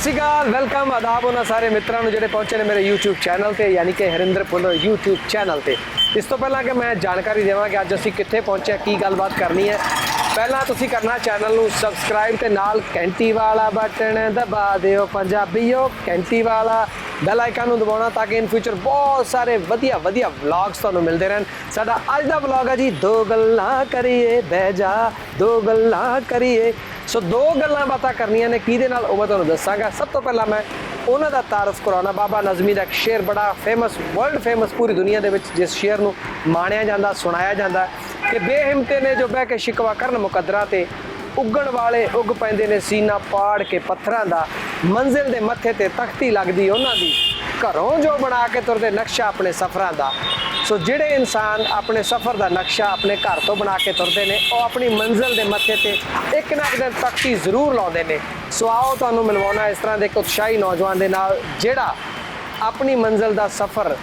ਸ਼੍ਰੀ ਅਕਾਲ, welcome, ਆਦਾਬ ਉਹਨਾਂ ਸਾਰੇ ਮਿੱਤਰਾਂ ਨੂੰ ਜਿਹੜੇ ਪਹੁੰਚੇ ਨੇ ਮੇਰੇ YouTube ਚੈਨਲ ਤੇ, ਯਾਨੀ ਕਿ ਹਰਿੰਦਰ ਭੁੱਲਰ YouTube ਚੈਨਲ ਤੇ। ਇਸ ਤੋਂ ਪਹਿਲਾਂ ਕਿ ਮੈਂ ਜਾਣਕਾਰੀ ਦੇਵਾਂ ਕਿ ਅੱਜ ਅਸੀਂ ਕਿੱਥੇ ਪਹੁੰਚੇ, ਕੀ ਗੱਲਬਾਤ ਕਰਨੀ ਹੈ, ਪਹਿਲਾਂ ਤੁਸੀਂ ਕਰਨਾ ਚੈਨਲ ਨੂੰ ਸਬਸਕ੍ਰਾਈਬ ਤੇ ਨਾਲ ਘੰਟੀ ਵਾਲਾ ਬਟਨ ਦਬਾ ਦਿਓ ਪੰਜਾਬੀਓ, ਘੰਟੀ ਵਾਲਾ ਬੈਲ ਆਈਕਨ ਨੂੰ ਦਬਾਉਣਾ ਤਾਂ ਕਿ ਇਨ ਫਿਊਚਰ ਬਹੁਤ ਸਾਰੇ ਵਧੀਆ ਵਲੌਗਸ ਤੁਹਾਨੂੰ ਮਿਲਦੇ ਰਹਿਣ। ਸਾਡਾ ਅੱਜ ਦਾ ਵਲੌਗ ਹੈ ਜੀ, ਦੋ ਗੱਲਾਂ ਕਰੀਏ ਬਹਿ ਜਾ, ਦੋ ਗੱਲਾਂ ਕਰੀਏ। ਸੋ ਦੋ ਗੱਲਾਂ ਬਾਤਾਂ ਕਰਨੀਆਂ ਨੇ, ਕਿਹਦੇ ਨਾਲ ਉਹ ਮੈਂ ਤੁਹਾਨੂੰ ਦੱਸਾਂਗਾ। ਸਭ ਤੋਂ ਪਹਿਲਾਂ ਮੈਂ ਉਹਨਾਂ ਦਾ ਤਾਰਫ ਕਰਾਉਣਾ, ਬਾਬਾ ਨਜ਼ਮੀ ਦਾ ਇੱਕ ਸ਼ੇਰ ਬੜਾ ਫੇਮਸ, ਵਰਲਡ ਫੇਮਸ ਪੂਰੀ ਦੁਨੀਆ ਦੇ ਵਿੱਚ, ਜਿਸ ਸ਼ੇਰ ਨੂੰ ਮਾਣਿਆ ਜਾਂਦਾ, ਸੁਣਾਇਆ ਜਾਂਦਾ ਕਿ ਬੇਹਿੰਮਤੇ ਨੇ ਜੋ ਬਹਿ ਕੇ ਸ਼ਿਕਵਾ ਕਰਨ ਮੁਕੱਦਰਾਂ ਤੇ, ਉੱਗਣ ਵਾਲੇ ਉੱਗ ਪੈਂਦੇ ਨੇ ਸੀਨਾ ਪਾੜ ਕੇ ਪੱਥਰਾਂ ਦਾ, ਮੰਜ਼ਿਲ ਦੇ ਮੱਥੇ ਤੇ ਤਖਤੀ ਲੱਗਦੀ ਉਹਨਾਂ ਦੀ, ਘਰੋਂ ਜੋ ਬਣਾ ਕੇ ਤੁਰਦੇ ਨਕਸ਼ਾ ਆਪਣੇ ਸਫ਼ਰਾਂ ਦਾ। ਸੋ ਜਿਹੜੇ ਇਨਸਾਨ ਆਪਣੇ ਸਫ਼ਰ ਦਾ ਨਕਸ਼ਾ ਆਪਣੇ ਘਰ ਤੋਂ ਬਣਾ ਕੇ ਤੁਰਦੇ ਨੇ, ਉਹ ਆਪਣੀ ਮੰਜ਼ਿਲ ਦੇ ਮੱਥੇ ਤੇ ਇੱਕ ਨਾ ਇੱਕ ਦਿਨ ਤਖਤੀ ਜ਼ਰੂਰ ਲਾਉਂਦੇ ਨੇ। ਸੋ ਆਓ ਤੁਹਾਨੂੰ ਮਿਲਵਾਉਣਾ ਇਸ ਤਰ੍ਹਾਂ ਦੇ ਇੱਕ ਉਤਸ਼ਾਹੀ ਨੌਜਵਾਨ ਦੇ ਨਾਲ, ਜਿਹੜਾ ਆਪਣੀ ਮੰਜ਼ਿਲ ਦਾ ਸਫ਼ਰ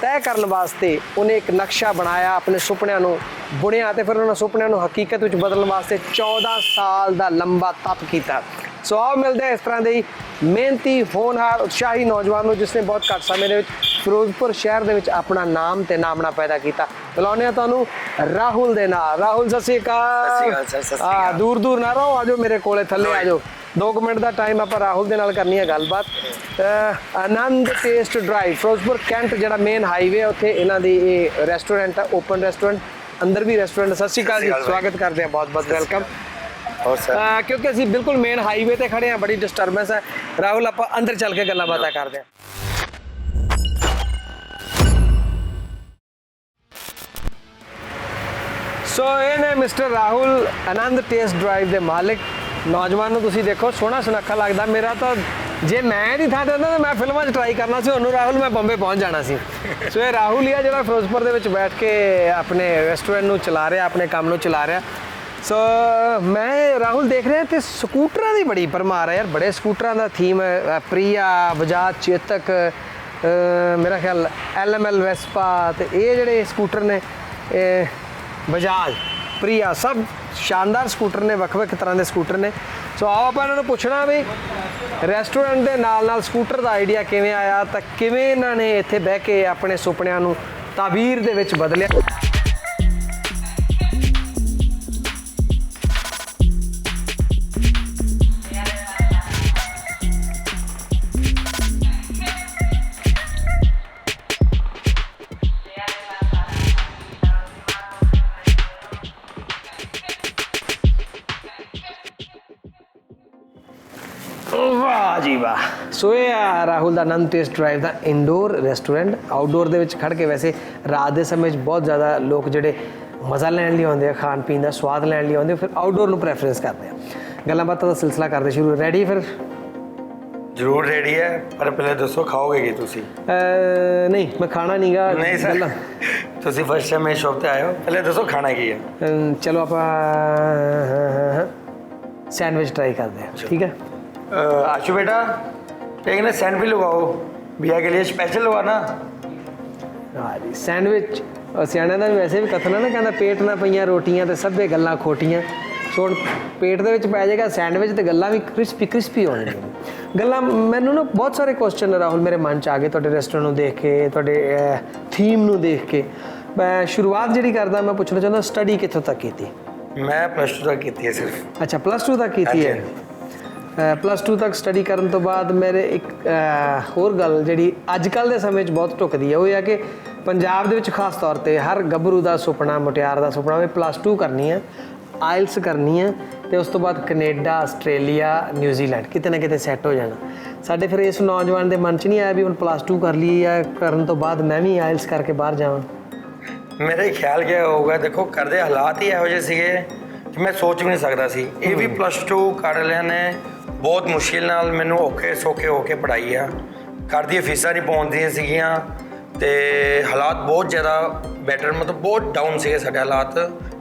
ਤੈਅ ਕਰਨ ਵਾਸਤੇ ਉਹਨੇ ਇੱਕ ਨਕਸ਼ਾ ਬਣਾਇਆ, ਆਪਣੇ ਸੁਪਨਿਆਂ ਨੂੰ ਬੁਣਿਆ ਤੇ ਫਿਰ ਉਹਨਾਂ ਸੁਪਨਿਆਂ ਨੂੰ ਹਕੀਕਤ ਵਿੱਚ ਬਦਲਣ ਵਾਸਤੇ 14 ਸਾਲ ਦਾ ਲੰਬਾ ਤਪ ਕੀਤਾ। ਸੋ ਆਓ ਮਿਲਦੇ ਇਸ ਤਰ੍ਹਾਂ ਦੇ ਹੀ ਮਿਹਨਤੀ, ਹੋਣਹਾਰ, ਉਤਸ਼ਾਹੀ ਨੌਜਵਾਨ ਨੂੰ, ਜਿਸਨੇ ਬਹੁਤ ਘੱਟ ਸਮੇਂ ਦੇ ਵਿੱਚ ਫਿਰੋਜ਼ਪੁਰ ਸ਼ਹਿਰ ਦੇ ਵਿੱਚ ਆਪਣਾ ਨਾਮ ਤੇ ਨਾਮਣਾ ਪੈਦਾ ਕੀਤਾ। ਬੁਲਾਉਂਦੇ ਹਾਂ ਤੁਹਾਨੂੰ ਰਾਹੁਲ ਦੇ ਨਾਲ। ਰਾਹੁਲ ਸਤਿ ਸ਼੍ਰੀ ਅਕਾਲ। ਦੂਰ ਨਾ ਰਹੋ, ਆਜੋ ਮੇਰੇ ਕੋਲੇ ਥੱਲੇ ਆਜੋ। 2 ਮਿੰਟ ਦਾ ਟਾਈਮ ਆਪਾਂ ਰਾਹੁਲ ਦੇ ਨਾਲ ਕਰਨੀ ਹੈ ਗੱਲਬਾਤ। ਆਨੰਦ ਟੇਸਟ ਡਰਾਈਵ, ਫਿਰੋਜ਼ਪੁਰ ਕੈਂਟ ਜਿਹੜਾ ਮੇਨ ਹਾਈਵੇ ਹੈ, ਉੱਥੇ ਇਹਨਾਂ ਦੀ ਇਹ ਰੈਸਟੋਰੈਂਟ ਹੈ, ਓਪਨ ਰੈਸਟੋਰੈਂਟ, ਅੰਦਰ ਵੀ ਰੈਸਟੋਰੈਂਟ। ਸਤਿ ਸ਼੍ਰੀ ਅਕਾਲ ਜੀ, ਸਵਾਗਤ ਕਰਦੇ ਹਾਂ, ਬਹੁਤ ਵੈਲਕਮ। ਕਿਉਂਕਿ ਅਸੀਂ ਬਿਲਕੁਲ ਮੇਨ ਹਾਈਵੇ ਤੇ ਖੜੇ ਹਾਂ, ਬੜੀ ਡਿਸਟਰਬੈਂਸ ਹੈ। ਰਾਹੁਲ, ਆਪਾਂ ਅੰਦਰ ਚੱਲ ਕੇ ਗੱਲਾਂ ਬਾਤਾਂ ਕਰਦੇ ਹਾਂ। ਸੋ ਇਹ ਨੇ ਮਿਸਟਰ ਰਾਹੁਲ, ਆਨੰਦ ਟੇਸਟ ਡਰਾਈਵ ਦੇ ਮਾਲਿਕ। ਨੌਜਵਾਨ ਨੂੰ ਤੁਸੀਂ ਦੇਖੋ, ਸੋਹਣਾ ਸੁਨੱਖਾ ਲੱਗਦਾ। ਮੇਰਾ ਤਾਂ ਜੇ ਮੈਂ ਇਹਦੀ ਥਾਂ ਤੇ ਹੁੰਦਾ ਤਾਂ ਮੈਂ ਫਿਲਮਾਂ 'ਚ ਟਰਾਈ ਕਰਨਾ ਸੀ, ਉਹਨੂੰ ਰਾਹੁਲ ਮੈਂ ਬੰਬੇ ਪਹੁੰਚ ਜਾਣਾ ਸੀ। ਸੋ ਇਹ ਰਾਹੁਲ ਹੀ ਆ ਜਿਹੜਾ ਫਿਰੋਜ਼ਪੁਰ ਦੇ ਵਿੱਚ ਬੈਠ ਕੇ ਆਪਣੇ ਰੈਸਟੋਰੈਂਟ ਨੂੰ ਚਲਾ ਰਿਹਾ, ਆਪਣੇ ਕੰਮ ਨੂੰ ਚਲਾ ਰਿਹਾ। ਸੋ ਮੈਂ ਰਾਹੁਲ ਦੇਖ ਰਿਹਾ ਤੇ ਸਕੂਟਰਾਂ ਦੀ ਬੜੀ ਭਰਮਾਰ ਹੈ ਯਾਰ, ਬੜੇ ਸਕੂਟਰਾਂ ਦਾ ਥੀਮ ਹੈ। ਪ੍ਰੀਆ, ਬਜਾਜ ਚੇਤਕ, ਮੇਰਾ ਖਿਆਲ LML ਵੈਸਪਾ, ਤੇ ਇਹ ਜਿਹੜੇ ਸਕੂਟਰ ਨੇ ਬਜਾਜ, ਪ੍ਰੀਆ, ਸਭ ਸ਼ਾਨਦਾਰ ਸਕੂਟਰ ਨੇ, ਵੱਖ ਤਰ੍ਹਾਂ ਦੇ ਸਕੂਟਰ ਨੇ। ਸੋ ਆਓ ਆਪਾਂ ਇਹਨਾਂ ਨੂੰ ਪੁੱਛਣਾ ਵੀ ਰੈਸਟੋਰੈਂਟ ਦੇ ਨਾਲ ਸਕੂਟਰ ਦਾ ਆਈਡੀਆ ਕਿਵੇਂ ਆਇਆ, ਤਾਂ ਕਿਵੇਂ ਇਹਨਾਂ ਨੇ ਇੱਥੇ ਬਹਿ ਕੇ ਆਪਣੇ ਸੁਪਨਿਆਂ ਨੂੰ ਤਾਬੀਰ ਦੇ ਵਿੱਚ ਬਦਲਿਆ। ਵਾਹ ਜੀ ਵਾਹ। ਸੋ ਇਹ ਆ ਰਾਹੁਲ ਦਾ ਆਨੰਦ ਟੇਸਟ ਡਰਾਈਵ ਦਾ ਇਨਡੋਰ ਰੈਸਟੋਰੈਂਟ। ਆਊਟਡੋਰ ਦੇ ਵਿੱਚ ਖੜ ਕੇ ਵੈਸੇ ਰਾਤ ਦੇ ਸਮੇਂ 'ਚ ਬਹੁਤ ਜ਼ਿਆਦਾ ਲੋਕ ਜਿਹੜੇ ਮਜ਼ਾ ਲੈਣ ਲਈ ਆਉਂਦੇ ਆ, ਖਾਣ ਪੀਣ ਦਾ ਸਵਾਦ ਲੈਣ ਲਈ ਆਉਂਦੇ, ਫਿਰ ਆਊਟਡੋਰ ਨੂੰ ਪ੍ਰੈਫਰੈਂਸ ਕਰਦੇ ਆ। ਗੱਲਾਂ ਬਾਤਾਂ ਦਾ ਸਿਲਸਿਲਾ ਕਰਦੇ ਸ਼ੁਰੂ। ਰੈਡੀ? ਫਿਰ ਜ਼ਰੂਰ ਰੈਡੀ ਹੈ, ਪਰ ਪਹਿਲੇ ਦੱਸੋ ਖਾਓਗੇ ਕੀ ਤੁਸੀਂ? ਨਹੀਂ, ਮੈਂ ਖਾਣਾ ਨਹੀਂਗਾ। ਨਹੀਂ ਸਰ, ਤੁਸੀਂ ਫਸਟ ਟਾਈਮ ਮੇਰੇ ਸ਼ੌਪ ਤੇ ਆਏ ਹੋ, ਪਹਿਲੇ ਦੱਸੋ ਖਾਣਾ ਕੀ ਹੈ। ਚਲੋ ਆਪਾਂ ਸੈਂਡਵਿਚ ਟਰਾਈ ਕਰਦੇ ਹਾਂ, ਠੀਕ ਹੈ। आशु बेटा, एक ना सैंडविच लगाओ, भैया के लिए स्पेशल लगाना। हाँ जी, सैंडविच। सियाणिਆਂ ਦਾ ਵੈਸੇ ਵੀ ਕਥਨ ਹੈ ਨਾ, ਕਹਿੰਦਾ ਪੇਟ ਨਾ ਪਈਆਂ ਰੋਟੀਆਂ ਤੇ ਸਭੇ ਗੱਲਾਂ ਖੋਟੀਆਂ। ਸੋ ਪੇਟ ਦੇ ਵਿੱਚ ਪੈ ਜਾਏਗਾ ਸੈਂਡਵਿਚ ਤੇ ਗੱਲਾਂ ਵੀ ਕ੍ਰਿਸਪੀ ਹੋਣਗੀਆਂ। ਗੱਲਾਂ ਮੈਨੂੰ ਨਾ ਬਹੁਤ ਸਾਰੇ ਕੁਐਸਚਨ ਰਾਹੁਲ ਮੇਰੇ ਮਨ 'ਚ ਆ ਗਏ ਤੁਹਾਡੇ ਰੈਸਟੋਰੈਂਟ ਨੂੰ ਦੇਖ ਕੇ, ਤੁਹਾਡੇ ਥੀਮ ਨੂੰ ਦੇਖ ਕੇ। ਮੈਂ ਸ਼ੁਰੂਆਤ ਜਿਹੜੀ ਕਰਦਾ, ਮੈਂ ਪੁੱਛਣਾ ਚਾਹੁੰਦਾ ਸਟੱਡੀ ਕਿੱਥੋਂ ਤੱਕ ਕੀਤੀ? ਮੈਂ +2 ਤੱਕ ਕੀਤੀ ਹੈ ਸਿਰਫ। ਅੱਛਾ, +2 ਤੱਕ ਕੀਤੀ ਹੈ। +2 ਤੱਕ ਸਟੱਡੀ ਕਰਨ ਤੋਂ ਬਾਅਦ ਮੇਰੇ ਇੱਕ ਹੋਰ ਗੱਲ ਜਿਹੜੀ ਅੱਜ ਕੱਲ੍ਹ ਦੇ ਸਮੇਂ 'ਚ ਬਹੁਤ ਢੁੱਕਦੀ ਹੈ, ਉਹ ਇਹ ਹੈ ਕਿ ਪੰਜਾਬ ਦੇ ਵਿੱਚ ਖਾਸ ਤੌਰ 'ਤੇ ਹਰ ਗੱਭਰੂ ਦਾ ਸੁਪਨਾ, ਮੁਟਿਆਰ ਦਾ ਸੁਪਨਾ ਵੀ +2 ਕਰਨੀ ਹੈ, ਆਇਲਸ ਕਰਨੀ ਹੈ, ਅਤੇ ਉਸ ਤੋਂ ਬਾਅਦ ਕੈਨੇਡਾ, ਆਸਟ੍ਰੇਲੀਆ, ਨਿਊਜ਼ੀਲੈਂਡ ਕਿਤੇ ਨਾ ਕਿਤੇ ਸੈੱਟ ਹੋ ਜਾਣਾ। ਸਾਡੇ ਫਿਰ ਇਸ ਨੌਜਵਾਨ ਦੇ ਮਨ 'ਚ ਨਹੀਂ ਆਇਆ ਵੀ ਹੁਣ +2 ਕਰ ਲਈ ਜਾਂ ਕਰਨ ਤੋਂ ਬਾਅਦ ਮੈਂ ਵੀ ਆਇਲਸ ਕਰਕੇ ਬਾਹਰ ਜਾਵਾਂ? ਮੇਰੇ ਖਿਆਲ ਕਿਆ ਹੋਊਗਾ, ਦੇਖੋ ਕਰਦੇ ਹਾਲਾਤ ਹੀ ਇਹੋ ਜਿਹੇ ਸੀਗੇ ਕਿ ਮੈਂ ਸੋਚ ਵੀ ਨਹੀਂ ਸਕਦਾ ਸੀ। ਇਹ ਵੀ +2 ਕਰ ਲਿਆ ਨੇ, ਬਹੁਤ ਮੁਸ਼ਕਿਲ ਨਾਲ ਮੈਨੂੰ ਔਖੇ ਸੌਖੇ ਹੋ ਕੇ ਪੜ੍ਹਾਈ ਆ। ਘਰ ਦੀਆਂ ਫੀਸਾਂ ਨਹੀਂ ਪਹੁੰਚਦੀਆਂ ਸੀਗੀਆਂ ਅਤੇ ਹਾਲਾਤ ਬਹੁਤ ਜ਼ਿਆਦਾ ਬੈਟਰ, ਮਤਲਬ ਬਹੁਤ ਡਾਊਨ ਸੀਗੇ ਸਾਡੇ ਹਾਲਾਤ।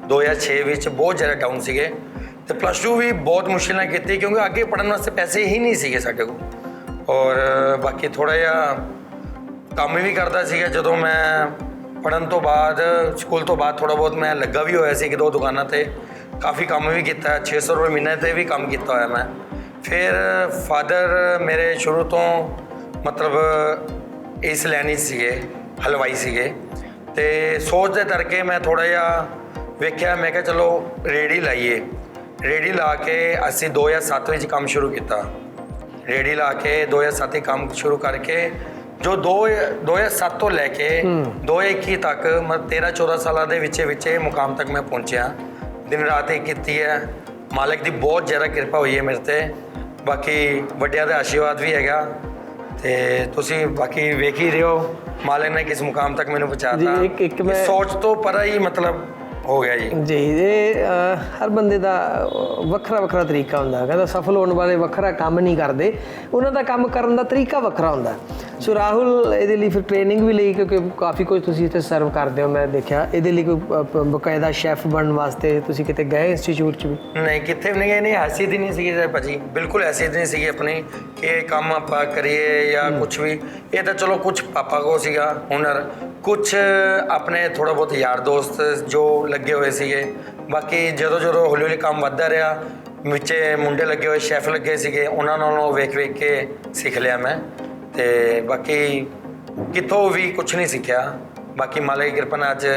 2006 ਵਿੱਚ ਬਹੁਤ ਜ਼ਿਆਦਾ ਡਾਊਨ ਸੀਗੇ ਅਤੇ +2 ਵੀ ਬਹੁਤ ਮੁਸ਼ਕਿਲ ਨਾਲ ਕੀਤੀ, ਕਿਉਂਕਿ ਅੱਗੇ ਪੜ੍ਹਨ ਵਾਸਤੇ ਪੈਸੇ ਹੀ ਨਹੀਂ ਸੀਗੇ ਸਾਡੇ ਕੋਲ। ਔਰ ਬਾਕੀ ਥੋੜ੍ਹਾ ਜਿਹਾ ਕੰਮ ਵੀ ਕਰਦਾ ਸੀਗਾ। ਜਦੋਂ ਮੈਂ ਪੜ੍ਹਨ ਤੋਂ ਬਾਅਦ, ਸਕੂਲ ਤੋਂ ਬਾਅਦ ਥੋੜ੍ਹਾ ਬਹੁਤ ਮੈਂ ਲੱਗਾ ਵੀ ਹੋਇਆ ਸੀ 1-2 ਦੁਕਾਨਾਂ 'ਤੇ, ਕਾਫੀ ਕੰਮ ਵੀ ਕੀਤਾ। 600 ਰੁਪਏ ਮਹੀਨੇ 'ਤੇ ਵੀ ਕੰਮ ਕੀਤਾ ਹੋਇਆ ਮੈਂ। ਫਿਰ ਫਾਦਰ ਮੇਰੇ ਸ਼ੁਰੂ ਤੋਂ ਮਤਲਬ ਇਸ ਲਾਈਨ 'ਚ ਸੀਗੇ, ਹਲਵਾਈ ਸੀਗੇ, ਅਤੇ ਸੋਚ ਦੇ ਕਰਕੇ ਮੈਂ ਥੋੜ੍ਹਾ ਜਿਹਾ ਵੇਖਿਆ, ਮੈਂ ਕਿਹਾ ਚਲੋ ਰੇਹੜੀ ਲਾਈਏ। ਰੇਹੜੀ ਲਾ ਕੇ ਅਸੀਂ 2007 ਵਿੱਚ ਕੰਮ ਸ਼ੁਰੂ ਕੀਤਾ। ਰੇਹੜੀ ਲਾ ਕੇ 2007 ਕੰਮ ਸ਼ੁਰੂ ਕਰਕੇ ਜੋ 2007 ਤੋਂ ਲੈ ਕੇ 2021 ਤੱਕ ਮਤਲਬ 13-14 ਸਾਲਾਂ ਦੇ ਵਿੱਚ ਇਹ ਮੁਕਾਮ ਤੱਕ ਮੈਂ ਪਹੁੰਚਿਆ। ਦਿਨ ਰਾਤ ਇਹ ਕੀਤੀ ਹੈ। ਮਾਲਕ ਦੀ ਬਹੁਤ ਜ਼ਿਆਦਾ ਕਿਰਪਾ ਹੋਈ ਹੈ ਮੇਰੇ 'ਤੇ, ਬਾਕੀ ਵੱਡਿਆਂ ਦਾ ਆਸ਼ੀਰਵਾਦ ਵੀ ਹੈਗਾ, ਅਤੇ ਤੁਸੀਂ ਬਾਕੀ ਵੇਖ ਹੀ ਰਹੇ ਹੋ ਮਾਲਕ ਨੇ ਕਿਸ ਮੁਕਾਮ ਤੱਕ ਮੈਨੂੰ ਪਹੁੰਚਾਤਾ। ਇੱਕ ਮੈਂ ਸੋਚ ਤੋਂ ਪਰਾ ਹੀ ਮਤਲਬ ਹੋ ਗਿਆ ਜੀ। ਇਹ ਹਰ ਬੰਦੇ ਦਾ ਵੱਖਰਾ ਵੱਖਰਾ ਤਰੀਕਾ ਹੁੰਦਾ। ਕਹਿੰਦਾ ਸਫਲ ਹੋਣ ਵਾਲੇ ਵੱਖਰਾ ਕੰਮ ਨਹੀਂ ਕਰਦੇ, ਉਹਨਾਂ ਦਾ ਕੰਮ ਕਰਨ ਦਾ ਤਰੀਕਾ ਵੱਖਰਾ ਹੁੰਦਾ। ਸੋ ਰਾਹੁਲ ਇਹਦੇ ਲਈ ਫਿਰ ਟ੍ਰੇਨਿੰਗ ਵੀ ਲਈ, ਕਿਉਂਕਿ ਕਾਫੀ ਕੁਝ ਤੁਸੀਂ ਇੱਥੇ ਸਰਵ ਕਰਦੇ ਹੋ ਮੈਂ ਦੇਖਿਆ। ਇਹਦੇ ਲਈ ਕੋਈ ਬਕਾਇਦਾ ਸ਼ੈਫ ਬਣਨ ਵਾਸਤੇ ਤੁਸੀਂ ਕਿਤੇ ਗਏ ਇੰਸਟੀਚਿਊਟ 'ਚ ਵੀ? ਨਹੀਂ, ਕਿੱਥੇ ਵੀ ਨਹੀਂ ਗਏ। ਨਹੀਂ, ਹੈਸੀਅਤ ਹੀ ਨਹੀਂ ਸੀਗੀ ਭਾਜੀ, ਬਿਲਕੁਲ ਹੈਸੀਅਤ ਨਹੀਂ ਸੀਗੀ ਆਪਣੀ ਕਿ ਇਹ ਕੰਮ ਆਪਾਂ ਕਰੀਏ ਜਾਂ ਕੁਛ ਵੀ। ਇਹ ਤਾਂ ਚਲੋ ਕੁਛ ਪਾਪਾ ਕੋਲ ਸੀਗਾ ਹੁਨਰ, ਕੁਛ ਆਪਣੇ ਥੋੜ੍ਹਾ ਬਹੁਤ ਯਾਰ ਦੋਸਤ ਜੋ ਲੱਗੇ ਹੋਏ ਸੀਗੇ। ਬਾਕੀ ਜਦੋਂ ਹੌਲੀ ਹੌਲੀ ਕੰਮ ਵੱਧਦਾ ਰਿਹਾ, ਵਿੱਚੇ ਮੁੰਡੇ ਲੱਗੇ ਹੋਏ ਸ਼ੈਫ ਲੱਗੇ ਸੀਗੇ, ਉਹਨਾਂ ਨਾਲੋਂ ਵੇਖ ਕੇ ਸਿੱਖ ਲਿਆ ਮੈਂ। ਅਤੇ ਬਾਕੀ ਕਿਤੋਂ ਵੀ ਕੁਛ ਨਹੀਂ ਸਿੱਖਿਆ। ਬਾਕੀ ਮਾਲਕ ਦੀ ਕਿਰਪਾ ਨਾਲ ਅੱਜ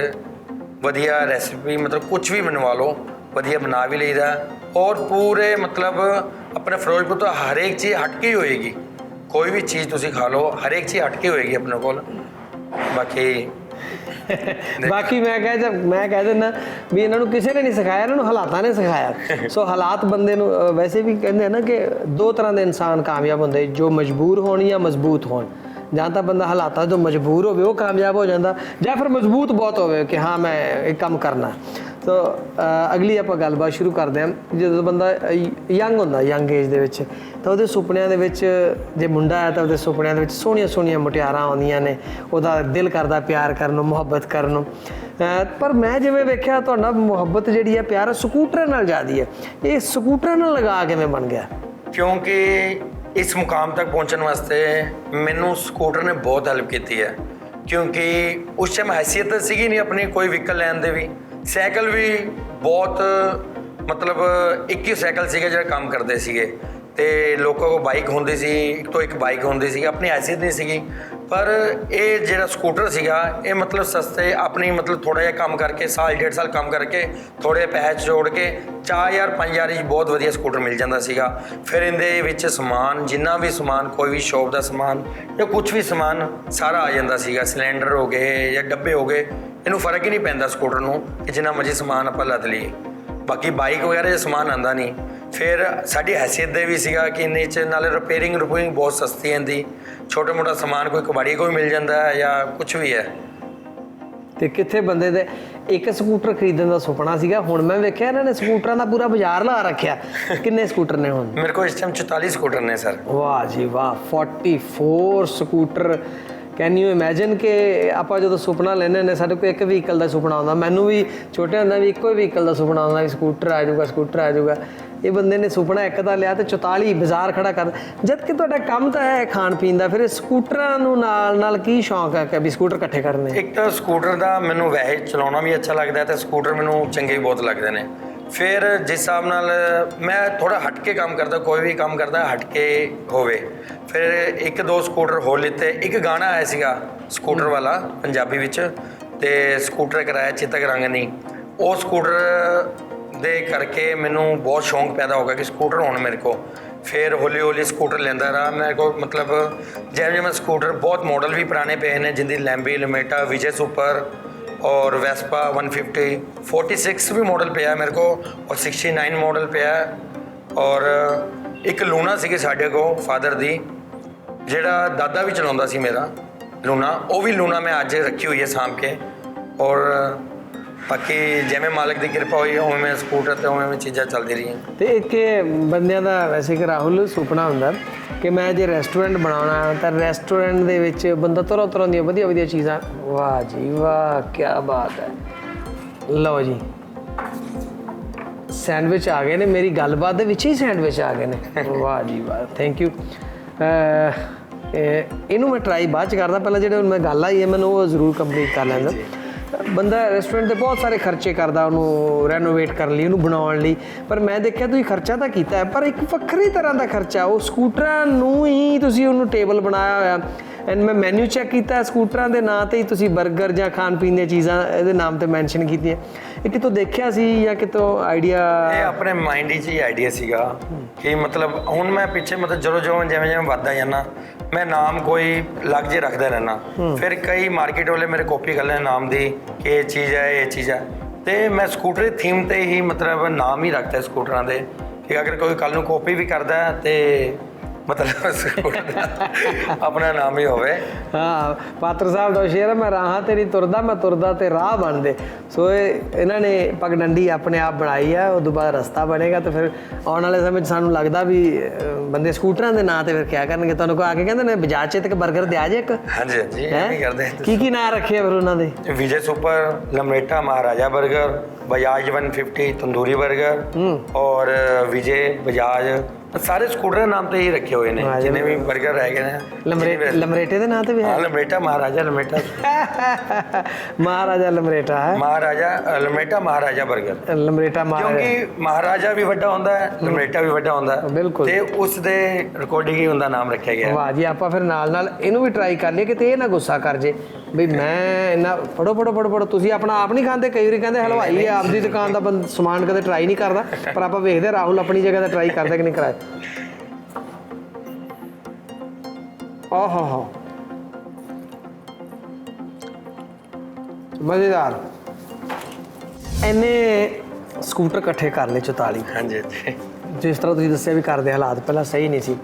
ਵਧੀਆ ਰੈਸਿਪੀ ਮਤਲਬ ਕੁਛ ਵੀ ਬਣਵਾ ਲਓ, ਵਧੀਆ ਬਣਾ ਵੀ ਲਈਦਾ। ਔਰ ਪੂਰੇ ਮਤਲਬ ਆਪਣੇ ਫਿਰੋਜ਼ਪੁਰ ਤੋਂ ਹਰੇਕ ਚੀਜ਼ ਹਟ ਕੇ ਹੀ ਹੋਏਗੀ। ਕੋਈ ਵੀ ਚੀਜ਼ ਤੁਸੀਂ ਖਾ ਲਓ, ਹਰੇਕ ਚੀਜ਼ ਹਟ ਕੇ ਹੋਏਗੀ ਆਪਣੇ ਕੋਲ। ਬਾਕੀ ਮੈਂ ਕਹਿ ਦਿੰਦਾ ਵੀ ਇਹਨਾਂ ਨੂੰ ਕਿਸੇ ਨੇ ਨਹੀਂ ਸਿਖਾਇਆ, ਇਹਨਾਂ ਨੂੰ ਹਾਲਾਤਾਂ ਨੇ ਸਿਖਾਇਆ। ਸੋ ਹਾਲਾਤ ਬੰਦੇ ਨੂੰ ਵੈਸੇ ਵੀ ਕਹਿੰਦੇ ਆ ਨਾ ਕਿ ਦੋ ਤਰ੍ਹਾਂ ਦੇ ਇਨਸਾਨ ਕਾਮਯਾਬ ਹੁੰਦੇ, ਜੋ ਮਜਬੂਰ ਹੋਣ ਜਾਂ ਮਜ਼ਬੂਤ ਹੋਣ। ਜਾਂ ਤਾਂ ਬੰਦਾ ਹਾਲਾਤਾਂ ਤੋਂ ਮਜਬੂਰ ਹੋਵੇ ਉਹ ਕਾਮਯਾਬ ਹੋ ਜਾਂਦਾ, ਜਾਂ ਫਿਰ ਮਜ਼ਬੂਤ ਬਹੁਤ ਹੋਵੇ ਕਿ ਹਾਂ ਮੈਂ ਇਹ ਕੰਮ ਕਰਨਾ। ਸੋ ਅਗਲੀ ਆਪਾਂ ਗੱਲਬਾਤ ਸ਼ੁਰੂ ਕਰਦੇ ਹਾਂ। ਜਦੋਂ ਬੰਦਾ ਯੰਗ ਹੁੰਦਾ, ਯੰਗ ਏਜ ਦੇ ਵਿੱਚ, ਤਾਂ ਉਹਦੇ ਸੁਪਨਿਆਂ ਦੇ ਵਿੱਚ ਜੇ ਮੁੰਡਾ ਹੈ ਤਾਂ ਉਹਦੇ ਸੁਪਨਿਆਂ ਦੇ ਵਿੱਚ ਸੋਹਣੀਆਂ ਸੋਹਣੀਆਂ ਮੁਟਿਆਰਾਂ ਆਉਂਦੀਆਂ ਨੇ, ਉਹਦਾ ਦਿਲ ਕਰਦਾ ਪਿਆਰ ਕਰਨ ਨੂੰ, ਮੁਹੱਬਤ ਕਰਨ ਨੂੰ। ਪਰ ਮੈਂ ਜਿਵੇਂ ਵੇਖਿਆ ਤੁਹਾਡਾ ਮੁਹੱਬਤ ਜਿਹੜੀ ਹੈ, ਪਿਆਰ ਸਕੂਟਰ ਨਾਲ ਜ਼ਿਆਦੀ ਹੈ। ਇਹ ਸਕੂਟਰ ਨਾਲ ਲਗਾ ਕਿਵੇਂ ਬਣ ਗਿਆ? ਕਿਉਂਕਿ ਇਸ ਮੁਕਾਮ ਤੱਕ ਪਹੁੰਚਣ ਵਾਸਤੇ ਮੈਨੂੰ ਸਕੂਟਰ ਨੇ ਬਹੁਤ ਹੈਲਪ ਕੀਤੀ ਹੈ। ਕਿਉਂਕਿ ਉਸ ਟਾਈਮ ਹੈਸੀਅਤ ਸੀਗੀ ਨਹੀਂ ਆਪਣੀ ਕੋਈ ਵਹੀਕਲ ਲੈਣ ਦੇ ਵੀ। ਸਾਈਕਲ ਵੀ ਬਹੁਤ ਮਤਲਬ ਇੱਕ ਹੀ ਸਾਈਕਲ ਸੀਗਾ ਜਿਹੜਾ ਕੰਮ ਕਰਦੇ ਸੀਗੇ, ਅਤੇ ਲੋਕਾਂ ਕੋਲ ਬਾਈਕ ਹੁੰਦੀ ਸੀ, ਇੱਕ ਤੋਂ ਇੱਕ ਬਾਈਕ ਹੁੰਦੀ ਸੀ, ਆਪਣੀ ਹੈਸੀਅਤ ਨਹੀਂ ਸੀਗੀ। ਪਰ ਇਹ ਜਿਹੜਾ ਸਕੂਟਰ ਸੀਗਾ ਇਹ ਮਤਲਬ ਸਸਤੇ ਆਪਣੀ ਮਤਲਬ ਥੋੜ੍ਹਾ ਜਿਹਾ ਕੰਮ ਕਰਕੇ, ਸਾਲ ਡੇਢ ਸਾਲ ਕੰਮ ਕਰਕੇ, ਥੋੜ੍ਹੇ ਪੈਸੇ ਜੋੜ ਕੇ 4000 5000 ਵਿੱਚ ਬਹੁਤ ਵਧੀਆ ਸਕੂਟਰ ਮਿਲ ਜਾਂਦਾ ਸੀਗਾ। ਫਿਰ ਇਹਦੇ ਵਿੱਚ ਸਮਾਨ, ਜਿੰਨਾ ਵੀ ਸਮਾਨ, ਕੋਈ ਵੀ ਸ਼ੋਪ ਦਾ ਸਮਾਨ ਜਾਂ ਕੁਛ ਵੀ ਸਮਾਨ ਸਾਰਾ ਆ ਜਾਂਦਾ ਸੀਗਾ। ਸਿਲੰਡਰ ਹੋ ਗਏ ਜਾਂ ਡੱਬੇ ਹੋ ਗਏ, ਇਹਨੂੰ ਫਰਕ ਹੀ ਨਹੀਂ ਪੈਂਦਾ ਸਕੂਟਰ ਨੂੰ ਕਿ ਜਿੰਨਾ ਮਰਜ਼ੀ ਸਮਾਨ ਆਪਾਂ ਲੱਦ ਲਈਏ। ਬਾਕੀ ਬਾਈਕ ਵਗੈਰਾ 'ਚ ਸਮਾਨ ਆਉਂਦਾ ਨਹੀਂ। ਫਿਰ ਸਾਡੀ ਹੈਸੀਅਤ ਦੇ ਵੀ ਸੀਗਾ ਕਿ ਇੰਨੇ 'ਚ ਨਾਲੇ ਰਿਪੇਅਰਿੰਗ ਬਹੁਤ ਸਸਤੀ ਆਉਂਦੀ, ਛੋਟਾ ਮੋਟਾ ਸਮਾਨ ਕੋਈ ਕਬਾੜੀ ਕੋਈ ਮਿਲ ਜਾਂਦਾ ਹੈ ਜਾਂ ਕੁਛ ਵੀ ਹੈ। ਤੇ ਕਿੱਥੇ ਬੰਦੇ ਦੇ ਇੱਕ ਸਕੂਟਰ ਖਰੀਦਣ ਦਾ ਸੁਪਨਾ ਸੀਗਾ, ਹੁਣ ਮੈਂ ਵੇਖਿਆ ਇਹਨਾਂ ਨੇ ਸਕੂਟਰਾਂ ਦਾ ਪੂਰਾ ਬਾਜ਼ਾਰ ਲਾ ਰੱਖਿਆ। ਕਿੰਨੇ ਸਕੂਟਰ ਨੇ ਹੁਣ? ਮੇਰੇ ਕੋਲ ਇਸ ਟਾਈਮ 44 ਸਕੂਟਰ ਨੇ ਸਰ। ਵਾਹ ਜੀ ਵਾਹ, 44 ਸਕੂਟਰ। ਕੈਨ ਯੂ ਇਮੈਜਿਨ ਕਿ ਆਪਾਂ ਜਦੋਂ ਸੁਪਨਾ ਲੈਂਦੇ ਨੇ, ਸਾਡੇ ਕੋਲ ਇੱਕ ਵਹੀਕਲ ਦਾ ਸੁਪਨਾ ਆਉਂਦਾ। ਮੈਨੂੰ ਵੀ ਛੋਟੇ ਹੁੰਦਾ ਵੀ ਇੱਕੋ ਹੀ ਵਹੀਕਲ ਦਾ ਸੁਪਨਾ ਆਉਂਦਾ ਵੀ ਸਕੂਟਰ ਆ ਜਾਊਗਾ, ਸਕੂਟਰ ਆ ਜਾਊਗਾ। ਇਹ ਬੰਦੇ ਨੇ ਸੁਪਨਾ ਇੱਕ ਦਾ ਲਿਆ ਤੇ 44 ਬਾਜ਼ਾਰ ਖੜਾ ਕਰ। ਜਦ ਕਿ ਤੁਹਾਡਾ ਕੰਮ ਤਾਂ ਹੈ ਖਾਣ ਪੀਣ ਦਾ, ਫਿਰ ਸਕੂਟਰਾਂ ਨੂੰ ਨਾਲ ਕੀ ਸ਼ੌਂਕ ਹੈ ਕਿ ਵੀ ਸਕੂਟਰ ਇਕੱਠੇ ਕਰਨੇ? ਇੱਕ ਤਾਂ ਸਕੂਟਰ ਦਾ ਮੈਨੂੰ ਵੈਸੇ ਚਲਾਉਣਾ ਵੀ ਅੱਛਾ ਲੱਗਦਾ ਅਤੇ ਸਕੂਟਰ ਮੈਨੂੰ ਚੰਗੇ ਬਹੁਤ ਲੱਗਦੇ ਨੇ। ਫਿਰ ਜਿਸ ਹਿਸਾਬ ਨਾਲ ਮੈਂ ਥੋੜ੍ਹਾ ਹਟ ਕੇ ਕੰਮ ਕਰਦਾ, ਕੋਈ ਵੀ ਕੰਮ ਕਰਦਾ ਹਟ ਕੇ ਹੋਵੇ। ਫਿਰ ਇੱਕ ਦੋ ਸਕੂਟਰ ਹੋਰ ਲਿੱਤੇ। ਇੱਕ ਗਾਣਾ ਆਇਆ ਸੀਗਾ ਸਕੂਟਰ ਵਾਲਾ ਪੰਜਾਬੀ ਵਿੱਚ, ਅਤੇ ਸਕੂਟਰ ਕਰਾਇਆ ਚਿੱਤਕ ਰੰਗ ਨਹੀਂ। ਉਹ ਸਕੂਟਰ ਦੇ ਕਰਕੇ ਮੈਨੂੰ ਬਹੁਤ ਸ਼ੌਂਕ ਪੈਦਾ ਹੋ ਗਿਆ ਕਿ ਸਕੂਟਰ ਹੋਣ ਮੇਰੇ ਕੋਲ। ਫਿਰ ਹੌਲੀ ਹੌਲੀ ਸਕੂਟਰ ਲੈਂਦਾ ਰਹਾ ਮੇਰੇ ਕੋਲ। ਮਤਲਬ ਜਿਵੇਂ ਮੈਂ ਸਕੂਟਰ ਬਹੁਤ ਮਾਡਲ ਵੀ ਪੁਰਾਣੇ ਪਏ ਨੇ, ਜਿੰਦੀ ਲੈਂਬੀ, ਲਮੇਟਾ, ਵਿਜੇ ਸੁਪਰ और वेस्पा 150, 46 भी मॉडल पे है मेरे को, और 69 मॉडल पे है। और एक लूना सी साढ़े को फादर दी, ਜਿਹੜਾ ਦਾਦਾ ਵੀ ਚਲਾਉਂਦਾ ਸੀ ਮੇਰਾ ਲੂਣਾ, ਉਹ ਵੀ ਲੂਣਾ ਮੈਂ ਅੱਜ ਰੱਖੀ ਹੋਈ ਹੈ ਸਾਂਭ ਕੇ। ਔਰ ਬਾਕੀ ਜਿਵੇਂ ਮਾਲਕ ਦੀ ਕਿਰਪਾ ਹੋਈ ਉਵੇਂ ਮੈਂ ਸਕੂਟਰ ਤੇ ਉਵੇਂ ਚੀਜ਼ਾਂ ਚੱਲਦੀ ਰਹੀਆਂ। ਤੇ ਇੱਕ ਬੰਦਿਆਂ ਦਾ ਵੈਸੇ ਕਿ ਰਾਹੁਲ ਸੁਪਨਾ ਹੁੰਦਾ ਕਿ ਮੈਂ ਜੇ ਰੈਸਟੋਰੈਂਟ ਬਣਾਉਣਾ ਤਾਂ ਰੈਸਟੋਰੈਂਟ ਦੇ ਵਿੱਚ ਬੰਦਾ ਤਰ੍ਹਾਂ ਤਰ੍ਹਾਂ ਦੀਆਂ ਵਧੀਆ ਵਧੀਆ ਚੀਜ਼ਾਂ। ਵਾਹ ਜੀ ਵਾਹ, ਕੀ ਬਾਤ ਹੈ। ਲਓ ਜੀ, ਸੈਂਡਵਿਚ ਆ ਗਏ ਨੇ। ਮੇਰੀ ਗੱਲਬਾਤ ਦੇ ਵਿੱਚ ਹੀ ਸੈਂਡਵਿਚ ਆ ਗਏ ਨੇ। ਵਾਹ ਜੀ ਵਾਹ, ਥੈਂਕ ਯੂ। ਇਹਨੂੰ ਮੈਂ ਟਰਾਈ ਬਾਅਦ 'ਚ ਕਰਦਾ, ਪਹਿਲਾਂ ਜਿਹੜੇ ਹੁਣ ਮੈਂ ਗੱਲ ਆਈ ਹੈ ਮੈਨੂੰ ਉਹ ਜ਼ਰੂਰ ਕੰਪਲੀਟ ਕਰ ਲੈਂਦਾ। ਬੰਦਾ ਰੈਸਟੋਰੈਂਟ ਦੇ ਬਹੁਤ ਸਾਰੇ ਖਰਚੇ ਕਰਦਾ ਉਹਨੂੰ ਰੈਨੋਵੇਟ ਕਰਨ ਲਈ, ਉਹਨੂੰ ਬਣਾਉਣ ਲਈ, ਪਰ ਮੈਂ ਦੇਖਿਆ ਤੁਸੀਂ ਖਰਚਾ ਤਾਂ ਕੀਤਾ ਹੈ, ਪਰ ਇੱਕ ਵੱਖਰੀ ਤਰ੍ਹਾਂ ਦਾ ਖਰਚਾ, ਉਹ ਸਕੂਟਰਾਂ ਨੂੰ ਹੀ ਤੁਸੀਂ ਉਹਨੂੰ ਟੇਬਲ ਬਣਾਇਆ ਹੋਇਆ। ਐਂਡ ਮੈਂ ਮੈਨੂ ਚੈੱਕ ਕੀਤਾ, ਸਕੂਟਰਾਂ ਦੇ ਨਾਂ ਤੇ ਹੀ ਤੁਸੀਂ 버ਗਰ ਜਾਂ ਖਾਣ ਪੀਣ ਦੀਆਂ ਚੀਜ਼ਾਂ ਇਹਦੇ ਨਾਮ ਤੇ ਮੈਂਸ਼ਨ ਕੀਤੀਆਂ। ਇਹ ਕਿਤੋਂ ਦੇਖਿਆ ਸੀ ਜਾਂ ਕਿਤੋਂ ਆਈਡੀਆ? ਇਹ ਆਪਣੇ ਮਾਈਂਡ 'ਚ ਹੀ ਆਈਡੀਆ ਸੀਗਾ ਕਿ ਮਤਲਬ ਹੁਣ ਮੈਂ ਪਿੱਛੇ ਮਤਲਬ ਜਦੋਂ ਜਿਵੇਂ ਜਿਵੇਂ ਵੱਧਦਾ ਜਾਂਦਾ ਮੈਂ ਨਾਮ ਕੋਈ ਲੱਗ ਜੇ ਰੱਖਦਾ ਰਹਿਣਾ। ਫਿਰ ਕਈ ਮਾਰਕੀਟ ਵਾਲੇ ਮੇਰੇ ਕਾਪੀ ਕਰ ਲੈਣ ਨਾਮ ਦੀ ਕਿ ਇਹ ਚੀਜ਼ ਹੈ ਇਹ ਚੀਜ਼ ਹੈ, ਤੇ ਮੈਂ ਸਕੂਟਰ ਥੀਮ ਤੇ ਹੀ ਮਤਲਬ ਨਾਮ ਹੀ ਰੱਖਦਾ ਸਕੂਟਰਾਂ ਦੇ ਕਿ ਅਗਰ ਕੋਈ ਕੱਲ ਨੂੰ ਕਾਪੀ ਵੀ ਕਰਦਾ ਤੇ ਮਤਲਬ ਸਕੂਟਰ ਦਾ ਆਪਣਾ ਨਾਮ ਹੀ ਹੋਵੇ। ਹਾਂ, ਪਾਤਰ ਸਾਹਿਬ ਦਾ ਸ਼ੇਰ ਹੈ, ਮੈਂ ਰਾਹਾਂ ਤੇ ਨਹੀਂ ਤੁਰਦਾ, ਮੈਂ ਤੁਰਦਾ ਤੇ ਰਾਹ ਬਣਦੇ। ਸੋ ਇਹਨਾਂ ਨੇ ਪਗਡੰਡੀ ਆਪਣੇ ਆਪ ਬਣਾਈ ਹੈ, ਉਦੋਂ ਬਾਅਦ ਰਸਤਾ ਬਣੇਗਾ ਤੇ ਫਿਰ ਆਉਣ ਵਾਲੇ ਸਮੇਂ 'ਚ ਸਾਨੂੰ ਲੱਗਦਾ ਵੀ ਬੰਦੇ ਸਕੂਟਰਾਂ ਦੇ ਨਾਂ ਤੇ ਫਿਰ ਕਿਆ ਕਰਨਗੇ। ਤੁਹਾਨੂੰ ਕੋਈ ਆ ਕੇ ਕਹਿੰਦੇ ਨੇ ਬਜਾਜ ਚੇਤਕ 버ਗਰ ਦੇ ਆ ਜੇ ਇੱਕ। ਹਾਂਜੀ ਹਾਂਜੀ, ਇਹ ਵੀ ਕਰਦੇ। ਕੀ ਨਾਂ ਰੱਖੇ ਫਿਰ ਉਹਨਾਂ ਦੇ? विजय सुपर, लमरेटा महाराजा बर्गर, बजाज 150 तंदूरी बर्गर और विजय बजाज, सारे स्कूटर के नाम पे ही रखे हुए हैं जितने भी बर्गर रह गए हैं। लमरेटे के नाम पे भी है? हाँ, लमरेटा महाराजा लमरेटा महाराजा लमरेटा है, महाराजा लमरेटा महाराजा बर्गर। लमरेटा क्योंकि महाराजा भी ਵੱਡਾ ਹੁੰਦਾ ਹੈ, ਲਮਰੇਟਾ ਵੀ ਵੱਡਾ ਹੁੰਦਾ ਹੈ, ਬਿਲਕੁਲ, ਤੇ ਉਸ ਦੇ ਰਿਕਾਰਡਿੰਗ ਹੀ ਉਹਦਾ ਨਾਮ ਰੱਖਿਆ ਗਿਆ। ਵਾਹ ਜੀ, ਆਪਾਂ ਫਿਰ ਨਾਲ ਨਾਲ ਇਹਨੂੰ ਵੀ ਟਰਾਈ ਕਰ ਲਈਏ ਕਿਤੇ ਇਹ ਨਾ ਗੁੱਸਾ ਕਰ ਜੇ ਬਈ ਮੈਂ ਇਹਨਾਂ ਫੜੋ ਫੜੋ ਫੜੋ ਫੜੋ। ਤੁਸੀਂ ਆਪਣਾ ਆਪ ਨਹੀਂ ਖਾਂਦੇ, ਕਈ ਵਾਰੀ ਕਹਿੰਦੇ ਹਲਵਾਈ ਹੈ ਆਪਦੀ ਦੁਕਾਨ ਦਾ ਸਮਾਨ ਕਦੇ ਟਰਾਈ ਨਹੀਂ ਕਰਦਾ, ਪਰ ਆਪਾਂ ਵੇਖਦੇ ਰਾਹੁਲ ਆਪਣੀ ਜਗ੍ਹਾ ਤੇ ਟਰਾਈ ਕਰਦਾ ਕਿ ਨਹੀਂ ਕਰਾਇਆ। ਆਹਾ ਮਜ਼ੇਦਾਰ। ਇਹਨੇ ਸਕੂਟਰ ਇਕੱਠੇ ਕਰ ਲਏ 44। ਹਾਂਜੀ ਹਾਂਜੀ, ਜਿਸ ਤਰ੍ਹਾਂ ਤੁਸੀਂ ਦੱਸਿਆ ਵੀ ਘਰ ਦੇ ਹਾਲਾਤ ਪਹਿਲਾਂ ਸਹੀ ਨਹੀਂ ਸੀ,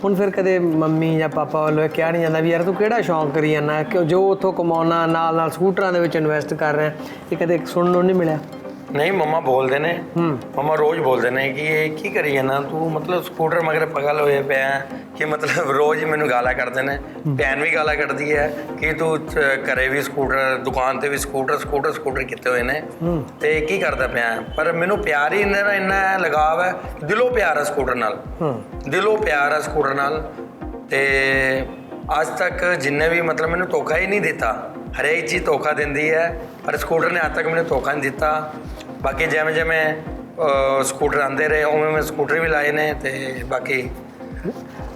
ਹੁਣ ਫਿਰ ਕਦੇ ਮੰਮੀ ਜਾਂ ਪਾਪਾ ਵੱਲੋਂ ਇਹ ਕਿਹਾ ਨਹੀਂ ਜਾਂਦਾ ਵੀ ਯਾਰ ਤੂੰ ਕਿਹੜਾ ਸ਼ੌਂਕ ਕਰੀ ਜਾਂਦਾ ਕਿ ਜੋ ਉੱਥੋਂ ਕਮਾਉਣਾ ਨਾਲ ਨਾਲ ਸਕੂਟਰਾਂ ਦੇ ਵਿੱਚ ਇਨਵੈਸਟ ਕਰ ਰਿਹਾ, ਇਹ ਕਦੇ ਸੁਣਨ ਨੂੰ ਨਹੀਂ ਮਿਲਿਆ? ਨਹੀਂ, ਮੰਮਾ ਬੋਲਦੇ ਨੇ, ਮੰਮਾ ਰੋਜ਼ ਬੋਲਦੇ ਨੇ ਕਿ ਇਹ ਕੀ ਕਰੀ ਜਾਂਦਾ ਤੂੰ, ਮਤਲਬ ਸਕੂਟਰ ਮਗਰ ਪਗਲ ਹੋਏ ਪਿਆ ਕਿ ਮਤਲਬ ਰੋਜ਼ ਹੀ ਮੈਨੂੰ ਗਾਲਾਂ ਕੱਢਦੇ ਨੇ। ਭੈਣ ਵੀ ਗਾਲਾਂ ਕੱਢਦੀ ਹੈ ਕਿ ਤੂੰ ਘਰੇ ਵੀ ਸਕੂਟਰ, ਦੁਕਾਨ ਤੇ ਵੀ ਸਕੂਟਰ ਸਕੂਟਰ ਸਕੂਟਰ ਕੀਤੇ ਹੋਏ ਨੇ ਤੇ ਕੀ ਕਰਦਾ ਪਿਆ। ਪਰ ਮੈਨੂੰ ਪਿਆਰ ਹੀ ਇੰਨਾ ਲਗਾਵ ਹੈ, ਦਿਲੋਂ ਪਿਆਰ ਹੈ ਸਕੂਟਰ ਨਾਲ, ਦਿਲੋਂ ਪਿਆਰ ਹੈ ਸਕੂਟਰ ਨਾਲ। ਤੇ ਅੱਜ ਤੱਕ ਜਿੰਨੇ ਵੀ ਮਤਲਬ ਮੈਨੂੰ ਧੋਖਾ ਹੀ ਨਹੀਂ ਦਿੱਤਾ, ਹਰੇਕ ਚੀਜ਼ ਧੋਖਾ ਦਿੰਦੀ ਹੈ, ਪਰ ਸਕੂਟਰ ਨੇ ਅੱਜ ਤੱਕ ਮੈਨੂੰ ਧੋਖਾ ਨਹੀਂ ਦਿੱਤਾ। ਬਾਕੀ ਜਿਵੇਂ ਜਿਵੇਂ ਸਕੂਟਰ ਆਉਂਦੇ ਰਹੇ ਉਵੇਂ ਮੈਂ ਸਕੂਟਰ ਵੀ ਲਾਏ ਨੇ। ਤੇ ਬਾਕੀ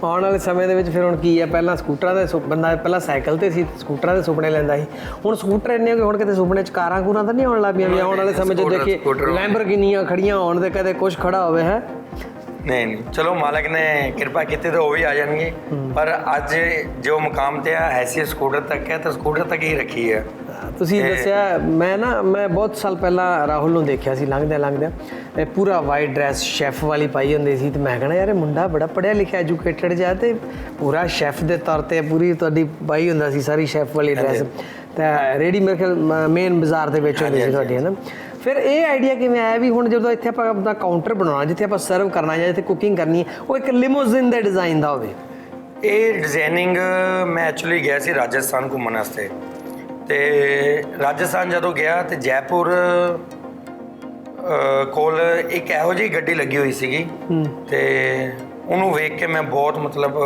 ਆਉਣ ਵਾਲੇ ਸਮੇਂ ਦੇ ਵਿੱਚ ਫਿਰ ਹੁਣ ਕੀ ਹੈ, ਪਹਿਲਾਂ ਸਕੂਟਰਾਂ ਦੇ ਬੰਦਾ ਪਹਿਲਾਂ ਸਾਈਕਲ ਤੇ ਸੀ, ਸਕੂਟਰਾਂ ਦੇ ਸੁਪਨੇ ਲੈਂਦਾ ਸੀ, ਹੁਣ ਸਕੂਟਰ ਇੰਨੇ ਹੋ ਗਏ ਹੁਣ ਕਿਤੇ ਸੁਪਨੇ 'ਚ ਕਾਰਾਂ ਕੂਰਾਂ ਤਾਂ ਨਹੀਂ ਆਉਣ ਲੱਗ ਪਈਆਂ ਵੀ ਆਉਣ ਵਾਲੇ ਸਮੇਂ 'ਚ ਦੇਖੀਏ ਲੈਂਬਰਗਿਨੀਆਂ ਖੜੀਆਂ ਹੋਣ ਤੇ ਕਦੇ ਕੁਛ ਖੜਾ ਹੋਵੇ ਹੈ? ਨਹੀਂ, ਚਲੋ ਮਾਲਕ ਨੇ ਕਿਰਪਾ ਕੀਤੀ ਤਾਂ ਉਹ ਵੀ ਆ ਜਾਣਗੇ, ਪਰ ਅੱਜ ਜੋ ਮੁਕਾਮ ਤੇ ਆ ਹੈਸੀਅਤ ਸਕੂਟਰ ਤੱਕ ਹੈ ਤਾਂ ਸਕੂਟਰ ਤੱਕ ਹੀ ਰੱਖੀ ਹੈ। ਤੁਸੀਂ ਦੱਸਿਆ ਮੈਂ ਬਹੁਤ ਸਾਲ ਪਹਿਲਾਂ ਰਾਹੁਲ ਨੂੰ ਦੇਖਿਆ ਸੀ ਲੰਘਦਿਆਂ ਇਹ ਪੂਰਾ ਵਾਈਟ ਡਰੈਸ ਸ਼ੈਫ ਵਾਲੀ ਪਾਈ ਹੁੰਦੀ ਸੀ, ਤੇ ਮੈਂ ਕਹਿਣਾ ਯਾਰ ਇਹ ਮੁੰਡਾ ਬੜਾ ਪੜ੍ਹਿਆ ਲਿਖਿਆ ਐਜੂਕੇਟਡ ਜਿਹਾ ਤੇ ਪੂਰਾ ਸ਼ੈਫ ਦੇ ਤੌਰ ਤੇ ਪੂਰੀ ਤੁਹਾਡੀ ਪਾਈ ਹੁੰਦਾ ਸੀ ਸਾਰੀ ਸ਼ੈਫ ਵਾਲੀ ਡਰੈਸ, ਤਾਂ ਰੇਡੀ ਮੇਰੇ ਖਿਆਲ ਮੇਨ ਬਾਜ਼ਾਰ ਦੇ ਵਿੱਚ ਹੁੰਦੀ ਸੀ ਤੁਹਾਡੀ, ਹੈ ਨਾ? ਫਿਰ ਇਹ ਆਈਡੀਆ ਕਿਵੇਂ ਆਇਆ ਵੀ ਹੁਣ ਜਦੋਂ ਇੱਥੇ ਆਪਾਂ ਆਪਣਾ ਕਾਊਂਟਰ ਬਣਾਉਣਾ, ਜਿੱਥੇ ਆਪਾਂ ਸਰਵ ਕਰਨਾ ਜਾਂ ਜਿੱਥੇ ਕੁਕਿੰਗ ਕਰਨੀ ਹੈ, ਉਹ ਇੱਕ ਲਿਮੋਜ਼ਿਨ ਦੇ ਡਿਜ਼ਾਈਨ ਦਾ ਹੋਵੇ? ਇਹ ਡਿਜ਼ਾਈਨਿੰਗ ਮੈਂ ਐਕਚੁਅਲੀ ਗਿਆ ਸੀ ਰਾਜਸਥਾਨ ਘੁੰਮਣ ਵਾਸਤੇ, ਤੇ ਰਾਜਸਥਾਨ ਜਦੋਂ ਗਿਆ ਤੇ ਜੈਪੁਰ ਕੋਲ ਇੱਕ ਇਹੋ ਜਿਹੀ ਗੱਡੀ ਲੱਗੀ ਹੋਈ ਸੀਗੀ, ਤੇ ਉਹਨੂੰ ਵੇਖ ਕੇ ਮੈਂ ਬਹੁਤ ਮਤਲਬ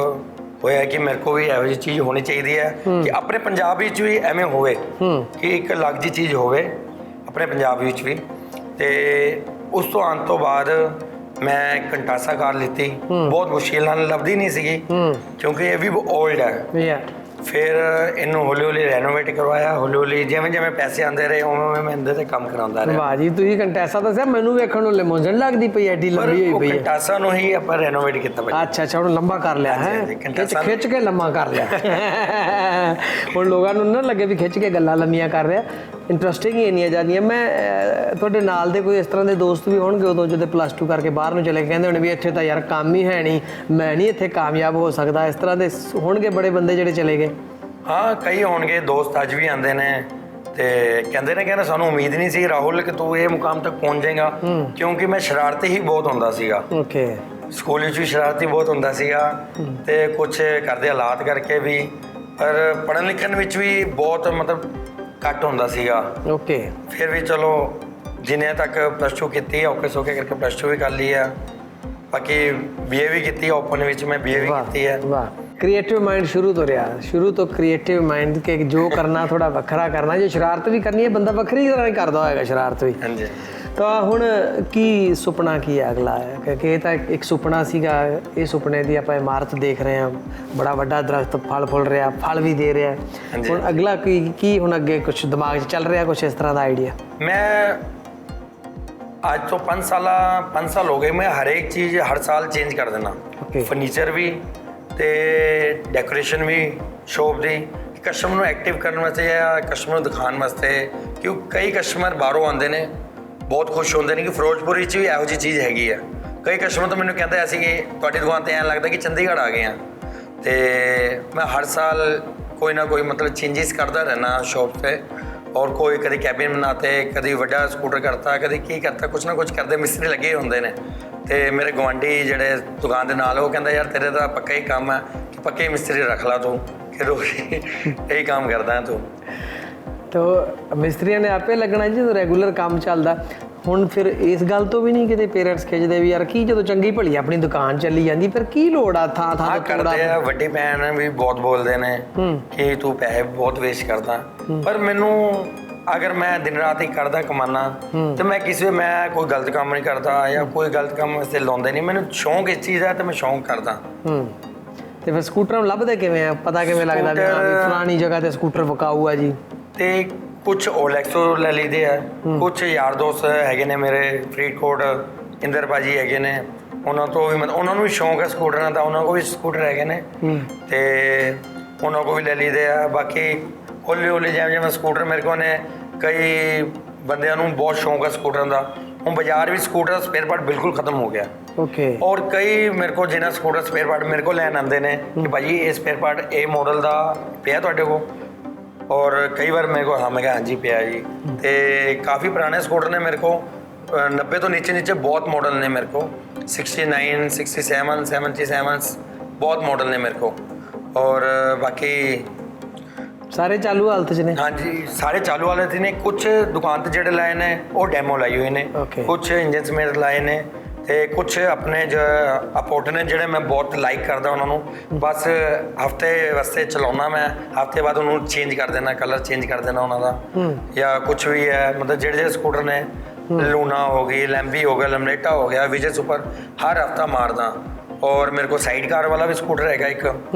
ਹੋਇਆ ਕਿ ਮੇਰੇ ਕੋਲ ਵੀ ਇਹੋ ਜਿਹੀ ਚੀਜ਼ ਹੋਣੀ ਚਾਹੀਦੀ ਹੈ ਕਿ ਆਪਣੇ ਪੰਜਾਬ ਵਿੱਚ ਵੀ ਐਵੇਂ ਹੋਵੇ ਕਿ ਇੱਕ ਅਲੱਗ ਜਿਹੀ ਚੀਜ਼ ਹੋਵੇ ਆਪਣੇ ਪੰਜਾਬ ਵਿੱਚ ਵੀ। ਤੇ ਉਸ ਤੋਂ ਆਉਣ ਤੋਂ ਬਾਅਦ ਮੈਂ ਕੰਟਾਸਾ ਕਾਰ ਲਿੱਤੀ, ਬਹੁਤ ਮੁਸ਼ਕਿਲ ਨਾਲ ਲੱਭਦੀ ਨਹੀਂ ਸੀਗੀ ਕਿਉਂਕਿ ਇਹ ਵੀ ਓਲਡ ਹੈ। ਫਿਰ ਇਹਨੂੰ ਹੌਲੀ ਹੌਲੀ ਰੈਨੋਵੇਟ ਕਰਵਾਇਆ, ਹੌਲੀ ਹੌਲੀ ਜਿਵੇਂ ਜਿਵੇਂ ਪੈਸੇ ਆਉਂਦੇ ਰਹੇ ਉਵੇਂ ਮੈਂ ਇਹਦੇ ਤੇ ਕੰਮ ਕਰਾਉਂਦਾ ਰਿਹਾ। ਵਾਹ ਜੀ, ਤੁਸੀਂ ਕੰਟਾਸਾ ਦੱਸਿਆ, ਮੈਨੂੰ ਵੇਖਣ ਨੂੰ ਲਿਮੋਜ਼ਨ ਲੱਗਦੀ ਪਈ ਐਡੀ ਲੰਬੀ ਹੋਈ ਪਈ ਹੈ। ਕੰਟਾਸਾ ਨੂੰ ਹੀ ਆਪਾਂ ਰੈਨੋਵੇਟ ਕੀਤਾ ਭਾਈ। ਅੱਛਾ ਅੱਛਾ, ਉਹਨੂੰ ਲੰਬਾ ਕਰ ਲਿਆ ਹੈ, ਖਿੱਚ ਕੇ ਲੰਮਾ ਕਰ ਲਿਆ। ਹੁਣ ਲੋਕਾਂ ਨੂੰ ਨਾ ਲੱਗੇ ਵੀ ਖਿੱਚ ਕੇ ਗੱਲਾਂ ਲੰਮੀਆਂ ਕਰ ਰਿਹਾ। ਇੰਟਰਸਟਿੰਗ ਹੀ ਇੰਨੀਆਂ ਜਾਂਦੀਆਂ। ਮੈਂ ਤੁਹਾਡੇ ਨਾਲ ਦੇ ਕੋਈ ਇਸ ਤਰ੍ਹਾਂ ਦੇ ਦੋਸਤ ਵੀ ਹੋਣਗੇ ਉਦੋਂ ਜਦੋਂ +2 ਕਰਕੇ ਬਾਹਰ ਨੂੰ ਚਲੇ ਕਹਿੰਦੇ ਹੋਣੇ ਵੀ ਇੱਥੇ ਤਾਂ ਯਾਰ ਕੰਮ ਹੀ ਹੈ ਨਹੀਂ, ਮੈਂ ਨਹੀਂ ਇੱਥੇ ਕਾਮਯਾਬ ਹੋ ਸਕਦਾ, ਇਸ ਤਰ੍ਹਾਂ ਦੇ ਹੋਣਗੇ ਬੜੇ ਬੰਦੇ ਜਿਹੜੇ ਚਲੇ ਗਏ? ਹਾਂ, ਕਈ ਹੋਣਗੇ ਦੋਸਤ ਅੱਜ ਵੀ ਆਉਂਦੇ ਨੇ ਤੇ ਕਹਿੰਦੇ ਸਾਨੂੰ ਉਮੀਦ ਨਹੀਂ ਸੀ ਰਾਹੁਲ ਕਿ ਤੂੰ ਇਹ ਮੁਕਾਮ ਤੱਕ ਪਹੁੰਚ ਜਾਏਗਾ, ਕਿਉਂਕਿ ਮੈਂ ਸ਼ਰਾਰਤੀ ਹੀ ਬਹੁਤ ਹੁੰਦਾ ਸੀਗਾ। ਓਕੇ, ਸਕੂਲ ਵਿੱਚ ਵੀ ਸ਼ਰਾਰਤੀ ਬਹੁਤ ਹੁੰਦਾ ਸੀਗਾ ਤੇ ਕੁਝ ਘਰ ਦੇ ਹਾਲਾਤ ਕਰਕੇ ਵੀ, ਪਰ ਪੜ੍ਹਨ ਲਿਖਣ ਵਿੱਚ ਵੀ ਬਹੁਤ ਮਤਲਬ ਘੱਟ ਹੁੰਦਾ ਸੀਗਾ। ਓਕੇ, ਫਿਰ ਵੀ ਚਲੋ ਜਿੰਨੇ ਤੱਕ +2 ਕੀਤੀ, ਔਖੇ ਸੌਖੇ ਕਰਕੇ +2 ਵੀ ਕਰ ਲਈ ਆ, ਬਾਕੀ BA ਵੀ ਕੀਤੀ ਓਪਨ ਵਿੱਚ, ਮੈਂ BA ਵੀ ਕੀਤੀ ਹੈ। ਕ੍ਰੀਏਟਿਵ ਮਾਈਂਡ ਸ਼ੁਰੂ ਤੋਂ ਰਿਹਾ, ਸ਼ੁਰੂ ਤੋਂ ਕ੍ਰੀਏਟਿਵ ਮਾਈਂਡ ਕਿ ਜੋ ਕਰਨਾ ਥੋੜਾ ਵੱਖਰਾ ਕਰਨਾ, ਜੇ ਸ਼ਰਾਰਤ ਵੀ ਕਰਨੀ ਹੈ ਬੰਦਾ ਵੱਖਰੀ ਤਰ੍ਹਾਂ ਹੀ ਕਰਦਾ ਹੋਏਗਾ ਸ਼ਰਾਰਤ ਵੀ। ਹਾਂਜੀ। ਤਾਂ ਹੁਣ ਕੀ ਸੁਪਨਾ ਕੀ ਹੈ ਅਗਲਾ ਹੈ, ਕਿਉਂਕਿ ਇਹ ਤਾਂ ਇੱਕ ਸੁਪਨਾ ਸੀਗਾ, ਇਹ ਸੁਪਨੇ ਦੀ ਆਪਾਂ ਇਮਾਰਤ ਦੇਖ ਰਹੇ ਹਾਂ, ਬੜਾ ਵੱਡਾ ਦਰਖਤ ਫਲ ਫੁੱਲ ਰਿਹਾ, ਫਲ ਵੀ ਦੇ ਰਿਹਾ। ਹੁਣ ਅਗਲਾ ਕੀ ਹੁਣ ਅੱਗੇ ਕੁਝ ਦਿਮਾਗ 'ਚ ਚੱਲ ਰਿਹਾ, ਕੁਝ ਇਸ ਤਰ੍ਹਾਂ ਦਾ ਆਈਡੀਆ? ਮੈਂ ਅੱਜ ਤੋਂ 5 ਸਾਲ ਹੋ ਗਏ, ਮੈਂ ਹਰ ਇੱਕ ਚੀਜ਼ ਹਰ ਸਾਲ ਚੇਂਜ ਕਰ ਦੇਣਾ। ਫਰਨੀਚਰ ਵੀ ਤੇ ਡੈਕੋਰੇਸ਼ਨ ਵੀ ਸ਼ੋਪ ਦੀ, ਕਸਟਮਰ ਨੂੰ ਐਕਟਿਵ ਕਰਨ ਵਾਸਤੇ ਜਾਂ ਕਸਟਮਰ ਨੂੰ ਦਿਖਾਉਣ ਵਾਸਤੇ। ਕਿਉਂ ਕਈ ਕਸਟਮਰ ਬਾਹਰੋਂ ਆਉਂਦੇ ਨੇ, ਬਹੁਤ ਖੁਸ਼ ਹੁੰਦੇ ਨੇ ਕਿ ਫਿਰੋਜ਼ਪੁਰ ਵਿੱਚ ਵੀ ਇਹੋ ਜਿਹੀ ਚੀਜ਼ ਹੈਗੀ ਆ। ਕਈ ਕਸਟਮਰ ਤਾਂ ਮੈਨੂੰ ਕਹਿੰਦੇ ਅਸੀਂ ਕਿ ਤੁਹਾਡੀ ਦੁਕਾਨ 'ਤੇ ਐਂ ਲੱਗਦਾ ਕਿ ਚੰਡੀਗੜ੍ਹ ਆ ਗਏ ਆ। ਅਤੇ ਮੈਂ ਹਰ ਸਾਲ ਕੋਈ ਨਾ ਕੋਈ ਮਤਲਬ ਚੇਂਜਿਸ ਕਰਦਾ ਰਹਿਣਾ ਸ਼ੌਪ 'ਤੇ। ਔਰ ਕੋਈ ਕਦੇ ਕੈਬਿਨ ਬਣਾਤੇ, ਕਦੇ ਵੱਡਾ ਸਕੂਟਰ ਕਰਤਾ, ਕਦੇ ਕੀ ਕਰਤਾ, ਕੁਛ ਨਾ ਕੁਛ ਕਰਦੇ, ਮਿਸਤਰੀ ਲੱਗੇ ਹੁੰਦੇ ਨੇ। ਅਤੇ ਮੇਰੇ ਗੁਆਂਢੀ ਜਿਹੜੇ ਦੁਕਾਨ ਦੇ ਨਾਲ, ਉਹ ਕਹਿੰਦਾ ਯਾਰ ਤੇਰੇ ਤਾਂ ਪੱਕਾ ਹੀ ਕੰਮ ਹੈ ਕਿ ਪੱਕੇ ਮਿਸਤਰੀ ਰੱਖ ਲਾ ਤੂੰ, ਕਿ ਰੋਜ਼ ਇਹੀ ਕੰਮ ਕਰਦਾ ਹੈ ਤੂੰ। ਤਾਂ ਮਿਸਤਰੀਆਂ ਨੇ ਆਪੇ ਲੱਗਣਾ ਜੀ, ਜਦੋਂ ਰੈਗੂਲਰ ਕੰਮ ਚੱਲਦਾ। ਹੁਣ ਫਿਰ ਇਸ ਗੱਲ ਤੋਂ ਵੀ ਨਹੀਂ ਕਿਤੇ ਪੇਰੈਂਟਸ ਖਿੱਚਦੇ ਵੀ ਯਾਰ ਕੀ ਜਦੋਂ ਚੰਗੀ ਭਲੀ ਆਪਣੀ ਦੁਕਾਨ ਚੱਲੀ ਜਾਂਦੀ ਫਿਰ ਕੀ ਲੋੜ ਆ ਥਾਂ ਥਾਂ ਤੇ ਕਰਦੇ ਆ। ਵੱਡੀ ਭੈਣ ਵੀ ਬਹੁਤ ਬੋਲਦੇ ਨੇ ਕਿ ਤੂੰ ਪੈਸੇ ਬਹੁਤ ਵੇਸਟ ਕਰਦਾ, ਪਰ ਮੈਨੂੰ ਅਗਰ ਮੈਂ ਦਿਨ ਰਾਤ ਹੀ ਕਰਦਾ ਕਮਾਨਾ ਤੇ ਮੈਂ ਮੈਂ ਕੋਈ ਗਲਤ ਕੰਮ ਨਹੀਂ ਕਰਦਾ ਜਾਂ ਕੋਈ ਗਲਤ ਕੰਮ ਵਾਸਤੇ ਲਾਉਂਦੇ ਨਹੀਂ। ਮੈਨੂੰ ਸ਼ੌਂਕ ਇਸ ਚੀਜ਼ ਦਾ ਤੇ ਮੈਂ ਸ਼ੌਂਕ ਕਰਦਾ। ਤੇ ਫਿਰ ਸਕੂਟਰ ਨੂੰ ਲੱਭਦੇ ਕਿਵੇਂ ਆ, ਪਤਾ ਕਿਵੇਂ ਲੱਗਦਾ ਵੀ ਫਲਾਣੀ ਜਗ੍ਹਾ ਤੇ ਸਕੂਟਰ ਵਿਕਾਊ ਆ ਜੀ? ਤੇ ਕੁਛ OLX ਤੋਂ ਲੈ ਲਈਦੇ ਆ, ਕੁਛ ਯਾਰ ਦੋਸਤ ਹੈਗੇ ਨੇ ਮੇਰੇ ਫਰੀਦਕੋਟ, ਇੰਦਰ ਭਾਜੀ ਹੈਗੇ ਨੇ, ਉਹਨਾਂ ਤੋਂ ਵੀ ਉਹਨਾਂ ਨੂੰ ਵੀ ਸ਼ੌਂਕ ਹੈ ਸਕੂਟਰਾਂ ਦਾ, ਉਹਨਾਂ ਕੋਲ ਵੀ ਸਕੂਟਰ ਹੈਗੇ ਨੇ ਤੇ ਉਹਨਾਂ ਕੋਲ ਵੀ ਲੈ ਲਈਦੇ ਆ। ਬਾਕੀ ਹੌਲੀ ਹੌਲੀ ਜਿਵੇਂ ਸਕੂਟਰ ਮੇਰੇ ਕੋਲ ਨੇ, ਕਈ ਬੰਦਿਆਂ ਨੂੰ ਬਹੁਤ ਸ਼ੌਂਕ ਹੈ ਸਕੂਟਰਾਂ ਦਾ। ਹੁਣ ਬਾਜ਼ਾਰ ਵਿੱਚ ਸਕੂਟਰ ਦਾ ਸਪੇਅਰ ਪਾਰਟ ਬਿਲਕੁਲ ਖਤਮ ਹੋ ਗਿਆ। ਓਕੇ। ਔਰ ਕਈ ਮੇਰੇ ਕੋਲ ਜਿਹਨਾਂ ਸਕੂਟਰ ਸਪੇਅਰ ਪਾਰਟ ਮੇਰੇ ਕੋਲ ਲੈਣ ਆਉਂਦੇ ਨੇ ਕਿ ਭਾਜੀ ਇਹ ਸਪੇਅਰ ਪਾਰਟ ਇਹ ਮਾਡਲ ਦਾ ਪਿਆ ਤੁਹਾਡੇ ਕੋਲ? ਔਰ ਕਈ ਵਾਰ ਮੇਰੇ ਕੋਲ ਮੈਂ ਕਿਹਾ ਹਾਂਜੀ ਪਿਆ ਜੀ। ਅਤੇ ਕਾਫੀ ਪੁਰਾਣੇ ਸਕੂਟਰ ਨੇ ਮੇਰੇ ਕੋਲ, 90 ਤੋਂ ਨੀਚੇ ਬਹੁਤ ਮਾਡਲ ਨੇ ਮੇਰੇ ਕੋਲ, 69, 67, 77 ਬਹੁਤ ਮਾਡਲ ਨੇ ਮੇਰੇ ਕੋਲ। ਔਰ ਬਾਕੀ ਸਾਰੇ ਚਾਲੂ ਹਾਲਤ 'ਚ ਨੇ? ਹਾਂਜੀ, ਸਾਰੇ ਚਾਲੂ ਹਾਲਤ 'ਚ ਨੇ। ਕੁਛ ਦੁਕਾਨ 'ਤੇ ਜਿਹੜੇ ਲਾਏ ਨੇ ਉਹ ਡੈਮੋ ਲਾਈ ਹੋਏ ਨੇ, ਕੁਛ ਇੰਜਨ ਸਮੇਤ ਲਾਏ ਨੇ, ਅਤੇ ਕੁਛ ਆਪਣੇ ਅਪੋਰਟ ਨੇ ਜਿਹੜੇ ਮੈਂ ਬਹੁਤ ਲਾਈਕ ਕਰਦਾ ਉਹਨਾਂ ਨੂੰ। ਬਸ ਹਫਤੇ ਵਾਸਤੇ ਚਲਾਉਣਾ, ਮੈਂ ਹਫਤੇ ਬਾਅਦ ਉਹਨੂੰ ਚੇਂਜ ਕਰ ਦੇਣਾ, ਕਲਰ ਚੇਂਜ ਕਰ ਦੇਣਾ ਉਹਨਾਂ ਦਾ, ਜਾਂ ਕੁਛ ਵੀ ਹੈ। ਮਤਲਬ ਜਿਹੜੇ ਸਕੂਟਰ ਨੇ, ਲੂਨਾ ਹੋ ਗਈ, ਲੈਂਬੀ ਹੋ ਗਿਆ, ਲਮਨੇਟਾ ਹੋ ਗਿਆ, ਵਿਜੇ ਸੁਪਰ, ਹਰ ਹਫਤਾ ਮਾਰਦਾ। ਔਰ ਮੇਰੇ ਕੋਲ ਸਾਈਡ ਕਾਰ ਵਾਲਾ ਵੀ ਸਕੂਟਰ ਹੈਗਾ ਇੱਕ,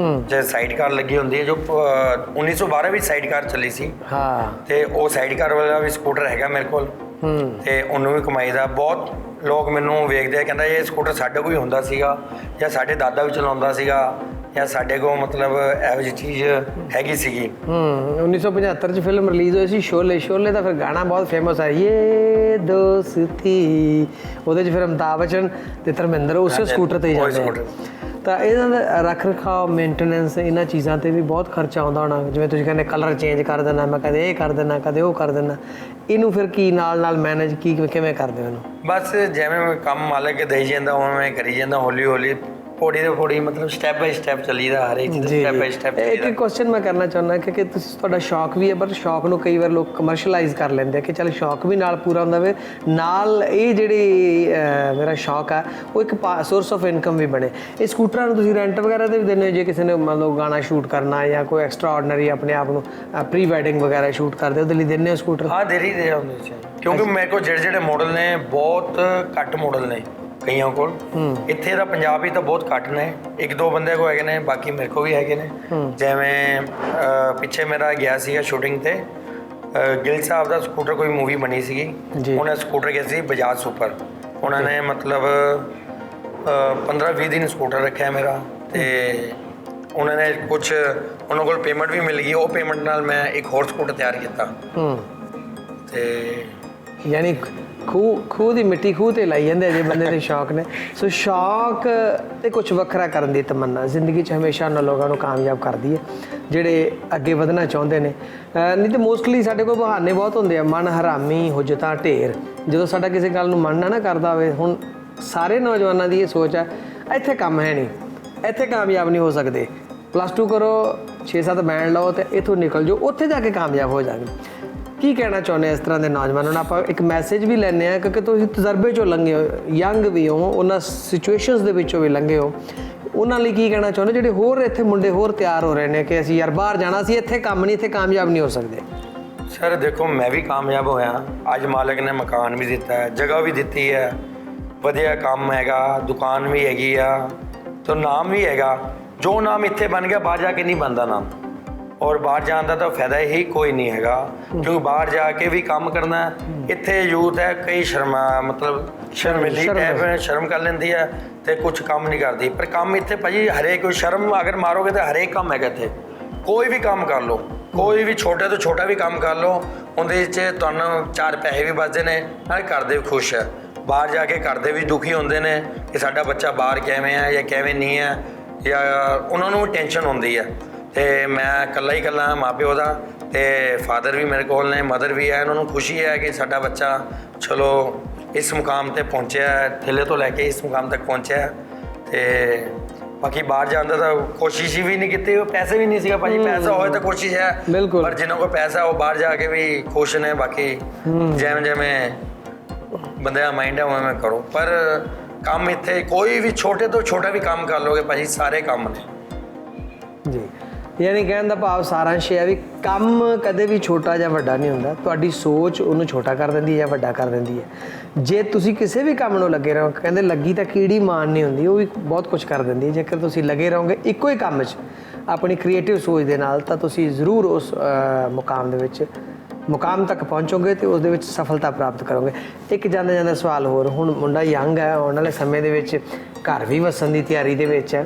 ਜੇ ਸਾਈਡ ਕਾਰ ਲੱਗੀ ਹੁੰਦੀ ਹੈ, ਜੋ 1912 ਵਿੱਚ ਸਾਈਡ ਕਾਰ ਚੱਲੀ ਸੀ। ਹਾਂ। ਅਤੇ ਉਹ ਸਾਈਡ ਕਾਰ ਵਾਲਾ ਵੀ ਸਕੂਟਰ ਹੈਗਾ ਮੇਰੇ ਕੋਲ, ਅਤੇ ਉਹਨੂੰ ਵੀ ਕਮਾਈਦਾ। ਬਹੁਤ ਲੋਕ ਮੈਨੂੰ ਵੇਖਦੇ ਆ, ਕਹਿੰਦਾ ਇਹ ਸਕੂਟਰ ਸਾਡੇ ਕੋਲ ਹੀ ਹੁੰਦਾ ਸੀਗਾ, ਜਾਂ ਸਾਡੇ ਦਾਦਾ ਵੀ ਚਲਾਉਂਦਾ ਸੀਗਾ, ਜਾਂ ਸਾਡੇ ਕੋਲ ਮਤਲਬ ਇਹੋ ਜਿਹੀ ਚੀਜ਼ ਹੈਗੀ ਸੀਗੀ। 1975 'ਚ ਫਿਲਮ ਰਿਲੀਜ਼ ਹੋਈ ਸੀ ਸ਼ੋਲੇ। ਸ਼ੋਲੇ ਦਾ ਫਿਰ ਗਾਣਾ ਬਹੁਤ ਫੇਮਸ ਹੈ, ਯੇ ਦੋਸਤੀ। ਉਹਦੇ 'ਚ ਫਿਰ ਅਮਿਤਾਭ ਬੱਚਨ ਤੇ ਧਰਮਿੰਦਰ ਉਸੇ ਸਕੂਟਰ 'ਤੇ ਹੀ ਜਾਂਦੇ। ਤਾਂ ਇਹਨਾਂ ਦਾ ਰੱਖ ਰਖਾਅ, ਮੇਨਟੇਨੈਂਸ, ਇਹਨਾਂ ਚੀਜ਼ਾਂ 'ਤੇ ਵੀ ਬਹੁਤ ਖਰਚਾ ਆਉਂਦਾ ਹੋਣਾ। ਜਿਵੇਂ ਤੁਸੀਂ ਕਹਿੰਦੇ ਕਲਰ ਚੇਂਜ ਕਰ ਦੇਣਾ, ਮੈਂ ਕਦੇ ਇਹ ਕਰ ਦੇਣਾ, ਕਦੇ ਉਹ ਕਰ ਦੇਣਾ। ਇਹਨੂੰ ਫਿਰ ਕੀ ਨਾਲ ਮੈਨੇਜ ਕਿਵੇਂ ਕਰਦੇ ਹੋ ਇਹਨੂੰ? ਬਸ ਜਿਵੇਂ ਕੰਮ ਮਾਲਕ ਦੇਈ ਜਾਂਦਾ ਉਵੇਂ ਕਰੀ ਜਾਂਦਾ, ਹੌਲੀ ਹੌਲੀ ਪੌੜੀ ਦੇ ਪੌੜੀ, ਮਤਲਬ ਸਟੈਪ ਬਾਈ ਸਟੈਪ ਚੱਲੀਦਾ, ਹਰ ਇੱਕ ਸਟੈਪ ਬਾਈ ਸਟੈਪ। ਇੱਕ ਕੁਐਸਚਨ ਮੈਂ ਕਰਨਾ ਚਾਹੁੰਦਾ ਕਿ ਤੁਸੀਂ, ਤੁਹਾਡਾ ਸ਼ੌਕ ਵੀ ਹੈ, ਪਰ ਸ਼ੌਕ ਨੂੰ ਕਈ ਵਾਰ ਲੋਕ ਕਮਰਸ਼ਲਾਈਜ਼ ਕਰ ਲੈਂਦੇ ਆ ਕਿ ਚੱਲ ਸ਼ੌਕ ਵੀ ਨਾਲ ਪੂਰਾ ਹੁੰਦਾ ਵੇ, ਨਾਲ ਇਹ ਜਿਹੜੀ ਮੇਰਾ ਸ਼ੌਕ ਆ ਉਹ ਇੱਕ ਸੋਰਸ ਆਫ ਇਨਕਮ ਵੀ ਬਣੇ। ਇਹ ਸਕੂਟਰਾਂ ਨੂੰ ਤੁਸੀਂ ਰੈਂਟ ਵਗੈਰਾ 'ਤੇ ਵੀ ਦਿੰਦੇ ਹੋ? ਜੇ ਕਿਸੇ ਨੇ ਮੰਨ ਲਓ ਗਾਣਾ ਸ਼ੂਟ ਕਰਨਾ ਜਾਂ ਕੋਈ ਐਕਸਟਰਾ ਆਰਡੀਨਰੀ ਆਪਣੇ ਆਪ ਨੂੰ ਪ੍ਰੀ ਵੈਡਿੰਗ ਵਗੈਰਾ ਸ਼ੂਟ ਕਰਦੇ, ਉਹਦੇ ਲਈ ਦਿੰਦੇ ਹੋ ਸਕੂਟਰ? ਹਾਂ, ਦੇ ਰਹੀ ਹੁੰਦੇ ਸੀ, ਕਿਉਂਕਿ ਮੇਰੇ ਕੋਲ ਜਿਹੜੇ ਮਾਡਲ ਨੇ ਬਹੁਤ ਘੱਟ ਮਾਡਲ ਨੇ ਕਈਆਂ ਕੋਲ। ਇੱਥੇ ਤਾਂ ਪੰਜਾਬ ਹੀ ਤਾਂ ਬਹੁਤ ਘੱਟ ਨੇ, ਇੱਕ ਦੋ ਬੰਦੇ ਕੋਲ ਹੈਗੇ ਨੇ, ਬਾਕੀ ਮੇਰੇ ਕੋਲ ਵੀ ਹੈਗੇ ਨੇ। ਜਿਵੇਂ ਪਿੱਛੇ ਮੇਰਾ ਗਿਆ ਸੀਗਾ ਸ਼ੂਟਿੰਗ 'ਤੇ, ਗਿੱਲ ਸਾਹਿਬ ਦਾ ਸਕੂਟਰ ਕੋਈ ਮੂਵੀ ਬਣੀ ਸੀਗੀ, ਉਹਨੇ ਸਕੂਟਰ ਗਿਆ ਸੀ ਬਜਾਜ ਸੁਪਰ। ਉਹਨਾਂ ਨੇ ਮਤਲਬ 15-20 ਦਿਨ ਸਕੂਟਰ ਰੱਖਿਆ ਮੇਰਾ, ਅਤੇ ਉਹਨਾਂ ਨੇ ਕੁਛ ਉਹਨਾਂ ਕੋਲ ਪੇਮੈਂਟ ਵੀ ਮਿਲ ਗਈ। ਉਹ ਪੇਮੈਂਟ ਨਾਲ ਮੈਂ ਇੱਕ ਹੋਰ ਸਕੂਟਰ ਤਿਆਰ ਕੀਤਾ। ਅਤੇ ਯਾਨੀ ਖੂਹ ਦੀ ਮਿੱਟੀ ਖੂਹ 'ਤੇ ਲਾਈ ਜਾਂਦੇ ਜੇ ਬੰਦੇ ਦੇ ਸ਼ੌਕ ਨੇ। ਸੋ ਸ਼ੌਕ ਅਤੇ ਕੁਛ ਵੱਖਰਾ ਕਰਨ ਦੀ ਤਮੰਨਾ ਜ਼ਿੰਦਗੀ 'ਚ ਹਮੇਸ਼ਾ ਉਹਨਾਂ ਲੋਕਾਂ ਨੂੰ ਕਾਮਯਾਬ ਕਰਦੀ ਹੈ ਜਿਹੜੇ ਅੱਗੇ ਵਧਣਾ ਚਾਹੁੰਦੇ ਨੇ। ਨਹੀਂ ਤਾਂ ਮੋਸਟਲੀ ਸਾਡੇ ਕੋਲ ਬਹਾਨੇ ਬਹੁਤ ਹੁੰਦੇ ਆ, ਮਨ ਹਰਾਮੀ ਹੁਜਤਾਂ ਢੇਰ। ਜਦੋਂ ਸਾਡਾ ਕਿਸੇ ਗੱਲ ਨੂੰ ਮਨ ਨਾ ਕਰਦਾ ਹੋਵੇ, ਹੁਣ ਸਾਰੇ ਨੌਜਵਾਨਾਂ ਦੀ ਇਹ ਸੋਚ ਹੈ ਇੱਥੇ ਕੰਮ ਹੈ ਨਹੀਂ, ਇੱਥੇ ਕਾਮਯਾਬ ਨਹੀਂ ਹੋ ਸਕਦੇ, +2 ਕਰੋ, 6-7 ਬੈਂਡ ਲਓ ਅਤੇ ਇੱਥੋਂ ਨਿਕਲ ਜਾਓ, ਉੱਥੇ ਜਾ ਕੇ ਕਾਮਯਾਬ ਹੋ ਜਾਣਗੇ। ਕੀ ਕਹਿਣਾ ਚਾਹੁੰਦੇ ਇਸ ਤਰ੍ਹਾਂ ਦੇ ਨੌਜਵਾਨਾਂ ਨੂੰ? ਆਪਾਂ ਇੱਕ ਮੈਸੇਜ ਵੀ ਲੈਂਦੇ ਹਾਂ ਕਿਉਂਕਿ ਤੁਸੀਂ ਤਜਰਬੇ 'ਚੋਂ ਲੰਘੇ ਹੋ, ਯੰਗ ਵੀ ਹੋ, ਉਹਨਾਂ ਸਿਚੁਏਸ਼ਨਸ ਦੇ ਵਿੱਚੋਂ ਵੀ ਲੰਘੇ ਹੋ ਉਹਨਾਂ ਲਈ ਕੀ ਕਹਿਣਾ ਚਾਹੁੰਦੇ ਜਿਹੜੇ ਹੋਰ ਇੱਥੇ ਮੁੰਡੇ ਹੋਰ ਤਿਆਰ ਹੋ ਰਹੇ ਨੇ ਕਿ ਅਸੀਂ ਯਾਰ ਬਾਹਰ ਜਾਣਾ ਸੀ, ਇੱਥੇ ਕੰਮ ਨਹੀਂ, ਇੱਥੇ ਕਾਮਯਾਬ ਨਹੀਂ ਹੋ ਸਕਦੇ? ਸਰ ਦੇਖੋ, ਮੈਂ ਵੀ ਕਾਮਯਾਬ ਹੋਇਆ। ਅੱਜ ਮਾਲਕ ਨੇ ਮਕਾਨ ਵੀ ਦਿੱਤਾ ਹੈ, ਜਗ੍ਹਾ ਵੀ ਦਿੱਤੀ ਹੈ, ਵਧੀਆ ਕੰਮ ਹੈਗਾ, ਦੁਕਾਨ ਵੀ ਹੈਗੀ ਆ, ਤਾਂ ਨਾਮ ਵੀ ਹੈਗਾ। ਜੋ ਨਾਮ ਇੱਥੇ ਬਣ ਗਿਆ ਬਾਹਰ ਜਾ ਕੇ ਨਹੀਂ ਬਣਦਾ ਨਾਮ, ਔਰ ਬਾਹਰ ਜਾਣ ਦਾ ਤਾਂ ਫਾਇਦਾ ਹੀ ਕੋਈ ਨਹੀਂ ਹੈਗਾ, ਕਿਉਂਕਿ ਬਾਹਰ ਜਾ ਕੇ ਵੀ ਕੰਮ ਕਰਨਾ। ਇੱਥੇ ਯੂਥ ਹੈ ਕਈ ਸ਼ਰਮੀਲੀ ਟਾਈਪ ਸ਼ਰਮ ਕਰ ਲੈਂਦੀ ਹੈ ਤੇ ਕੁਝ ਕੰਮ ਨਹੀਂ ਕਰਦੀ, ਪਰ ਕੰਮ ਇੱਥੇ ਭਾਜੀ ਹਰੇਕ ਕੋਈ ਸ਼ਰਮ ਅਗਰ ਮਾਰੋਗੇ ਤਾਂ ਹਰੇਕ ਕੰਮ ਹੈਗਾ ਇੱਥੇ। ਕੋਈ ਵੀ ਕੰਮ ਕਰ ਲਓ, ਕੋਈ ਵੀ ਛੋਟੇ ਤੋਂ ਛੋਟਾ ਵੀ ਕੰਮ ਕਰ ਲਓ, ਉਹਦੇ 'ਚ ਤੁਹਾਨੂੰ 4 ਪੈਸੇ ਵੀ ਬਚਦੇ ਨੇ, ਨਾਲ ਘਰ ਦੇ ਵੀ ਖੁਸ਼ ਹੈ। ਬਾਹਰ ਜਾ ਕੇ ਘਰ ਦੇ ਵੀ ਦੁਖੀ ਹੁੰਦੇ ਨੇ ਕਿ ਸਾਡਾ ਬੱਚਾ ਬਾਹਰ ਕਿਵੇਂ ਹੈ ਜਾਂ ਕਿਵੇਂ ਨਹੀਂ ਹੈ, ਜਾਂ ਉਹਨਾਂ ਨੂੰ ਟੈਨਸ਼ਨ ਹੁੰਦੀ ਹੈ। ਤੇ ਮੈਂ ਇਕੱਲਾ ਮਾਂ ਪਿਓ ਦਾ, ਤੇ ਫਾਦਰ ਵੀ ਮੇਰੇ ਕੋਲ ਨੇ, ਮਦਰ ਵੀ ਹੈ। ਉਹਨਾਂ ਨੂੰ ਖੁਸ਼ੀ ਹੈ ਕਿ ਸਾਡਾ ਬੱਚਾ ਚਲੋ ਇਸ ਮੁਕਾਮ ਤੇ ਪਹੁੰਚਿਆ, ਥੱਲੇ ਤੋਂ ਲੈ ਕੇ ਇਸ ਮੁਕਾਮ ਤੱਕ ਪਹੁੰਚਿਆ। ਤੇ ਬਾਕੀ ਬਾਹਰ ਜਾਣ ਦਾ ਤਾਂ ਕੋਸ਼ਿਸ਼ ਵੀ ਨਹੀਂ ਕੀਤੀ, ਪੈਸੇ ਵੀ ਨਹੀਂ ਸੀਗਾ ਭਾਜੀ। ਪੈਸਾ ਹੋਏ ਤਾਂ ਕੋਸ਼ਿਸ਼ ਹੈ, ਪਰ ਜਿਨ੍ਹਾਂ ਕੋਲ ਪੈਸਾ ਉਹ ਬਾਹਰ ਜਾ ਕੇ ਵੀ ਖੁਸ਼ ਨੇ। ਬਾਕੀ ਜਿਵੇਂ ਬੰਦੇ ਦਾ ਮਾਈਂਡ ਹੈ ਉਵੇਂ ਕਰੋ, ਪਰ ਕੰਮ ਇੱਥੇ ਕੋਈ ਵੀ ਛੋਟੇ ਤੋਂ ਛੋਟਾ ਵੀ ਕੰਮ ਕਰ ਲੋਗੇ ਭਾਜੀ, ਸਾਰੇ ਕੰਮ ਨੇ ਜੀ। ਯਾਨੀ ਕਹਿਣ ਦਾ ਭਾਵ ਸਾਰਾਂਸ਼ ਹੈ ਵੀ ਕੰਮ ਕਦੇ ਵੀ ਛੋਟਾ ਜਾਂ ਵੱਡਾ ਨਹੀਂ ਹੁੰਦਾ, ਤੁਹਾਡੀ ਸੋਚ ਉਹਨੂੰ ਛੋਟਾ ਕਰ ਦਿੰਦੀ ਹੈ ਜਾਂ ਵੱਡਾ ਕਰ ਦਿੰਦੀ ਹੈ। ਜੇ ਤੁਸੀਂ ਕਿਸੇ ਵੀ ਕੰਮ ਨੂੰ ਲੱਗੇ ਰਹੋ, ਕਹਿੰਦੇ ਲੱਗੀ ਤਾਂ ਕੀੜੀ ਮਾਰ ਨਹੀਂ ਹੁੰਦੀ, ਉਹ ਵੀ ਬਹੁਤ ਕੁਝ ਕਰ ਦਿੰਦੀ ਹੈ। ਜੇਕਰ ਤੁਸੀਂ ਲੱਗੇ ਰਹੋਗੇ ਇੱਕੋ ਹੀ ਕੰਮ 'ਚ ਆਪਣੀ ਕ੍ਰੀਏਟਿਵ ਸੋਚ ਦੇ ਨਾਲ, ਤਾਂ ਤੁਸੀਂ ਜ਼ਰੂਰ ਉਸ ਮੁਕਾਮ ਤੱਕ ਪਹੁੰਚੋਗੇ ਤੇ ਉਸ ਦੇ ਵਿੱਚ ਸਫਲਤਾ ਪ੍ਰਾਪਤ ਕਰੋਗੇ। ਇੱਕ ਜਾਂਦਾ ਸਵਾਲ ਹੋਰ, ਹੁਣ ਮੁੰਡਾ ਯੰਗ ਹੈ, ਆਉਣ ਵਾਲੇ ਸਮੇਂ ਦੇ ਵਿੱਚ ਘਰ ਵੀ ਵਸਣ ਦੀ ਤਿਆਰੀ ਦੇ ਵਿੱਚ ਹੈ,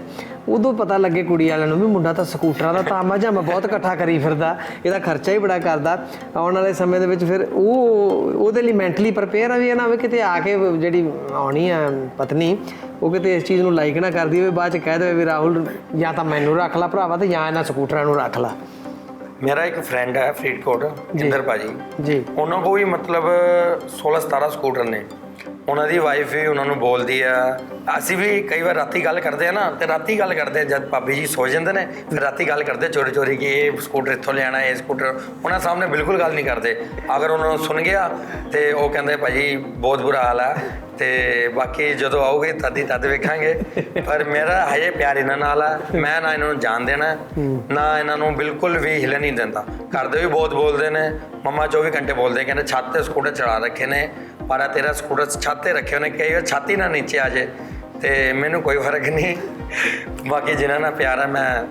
ਉਦੋਂ ਪਤਾ ਲੱਗੇ ਕੁੜੀ ਵਾਲਿਆਂ ਨੂੰ ਵੀ ਮੁੰਡਾ ਤਾਂ ਸਕੂਟਰਾਂ ਦਾ ਤਾਮਾ ਜਾਮਾ ਬਹੁਤ ਇਕੱਠਾ ਕਰੀ ਫਿਰਦਾ, ਇਹਦਾ ਖਰਚਾ ਹੀ ਬੜਾ ਕਰਦਾ। ਆਉਣ ਵਾਲੇ ਸਮੇਂ ਦੇ ਵਿੱਚ ਫਿਰ ਉਹਦੇ ਲਈ ਮੈਂਟਲੀ ਪ੍ਰਪੇਅਰ ਆ ਵੀ ਇਹ ਨਾ ਹੋਵੇ ਕਿਤੇ ਆ ਕੇ ਜਿਹੜੀ ਆਉਣੀ ਆ ਪਤਨੀ ਉਹ ਕਿਤੇ ਇਸ ਚੀਜ਼ ਨੂੰ ਲਾਈਕ ਨਾ ਕਰਦੀ ਹੋਵੇ, ਬਾਅਦ 'ਚ ਕਹਿ ਦੇਵੇ ਵੀ ਰਾਹੁਲ ਜਾਂ ਤਾਂ ਮੈਨੂੰ ਰੱਖ ਲਾ ਭਰਾਵਾ ਤੇ ਜਾਂ ਇਹਨਾਂ ਸਕੂਟਰਾਂ ਨੂੰ ਰੱਖ ਲਾ। ਮੇਰਾ ਇੱਕ ਫਰੈਂਡ ਹੈ ਫਰੀਦਕੋਟ, ਇੰਦਰ ਭਾਜੀ ਜੀ, ਉਹਨਾਂ ਕੋਲ ਵੀ ਮਤਲਬ 16-17 ਸਕੂਟਰ ਨੇ। ਉਹਨਾਂ ਦੀ ਵਾਈਫ ਵੀ ਉਹਨਾਂ ਨੂੰ ਬੋਲਦੀ ਆ। ਅਸੀਂ ਵੀ ਕਈ ਵਾਰ ਰਾਤੀ ਗੱਲ ਕਰਦੇ ਆ ਨਾ, ਤੇ ਰਾਤੀ ਗੱਲ ਕਰਦੇ ਜਦ ਭਾਬੀ ਜੀ ਸੋ ਜਾਂਦੇ ਨੇ, ਫਿਰ ਰਾਤੀ ਗੱਲ ਕਰਦੇ ਚੋਰੀ ਕਿ ਇਹ ਸਕੂਟਰ ਇੱਥੋਂ ਲਿਆਣਾ, ਇਹ ਸਕੂਟਰ। ਉਹਨਾਂ ਸਾਹਮਣੇ ਬਿਲਕੁਲ ਗੱਲ ਨਹੀਂ ਕਰਦੇ। ਅਗਰ ਉਹਨਾਂ ਨੂੰ ਸੁਣ ਗਿਆ ਤੇ ਉਹ ਕਹਿੰਦੇ ਭਾਜੀ ਬਹੁਤ ਬੁਰਾ ਹਾਲ ਹੈ, ਤੇ ਬਾਕੀ ਜਦੋਂ ਆਉਗੇ ਤਦ ਵੇਖਾਂਗੇ। ਪਰ ਮੇਰਾ ਹਜੇ ਪਿਆਰ ਇਹਨਾਂ ਨਾਲ ਆ, ਮੈਂ ਨਾ ਇਹਨਾਂ ਨੂੰ ਜਾਣ ਦੇਣਾ, ਨਾ ਇਹਨਾਂ ਨੂੰ ਬਿਲਕੁਲ ਵੀ ਹਿੱਲਣ ਨਹੀਂ ਦਿੰਦਾ। ਘਰ ਦੇ ਵੀ ਬਹੁਤ ਬੋਲਦੇ ਨੇ, ਮੰਮਾ 24 ਘੰਟੇ ਬੋਲਦੇ, ਕਹਿੰਦੇ ਛੱਤ ਤੇ ਸਕੂਟਰ ਚੜਾ ਰੱਖੇ ਨੇ, ਪਰ ਤੇਰਾ ਸਕੂਟਰ ਛੱਤ ਤੇ ਰੱਖੇ ਉਹਨੇ, ਕਈ ਵਾਰ ਛਾਤੀ ਨਾ ਨੀਚੇ ਆ ਜਾਏ, ਤੇ ਮੈਨੂੰ ਕੋਈ ਫਰਕ ਨਹੀਂ। ਬਾਕੀ ਜਿਨ੍ਹਾਂ ਨਾਲ ਪਿਆਰ ਹੈ, ਮੈਂ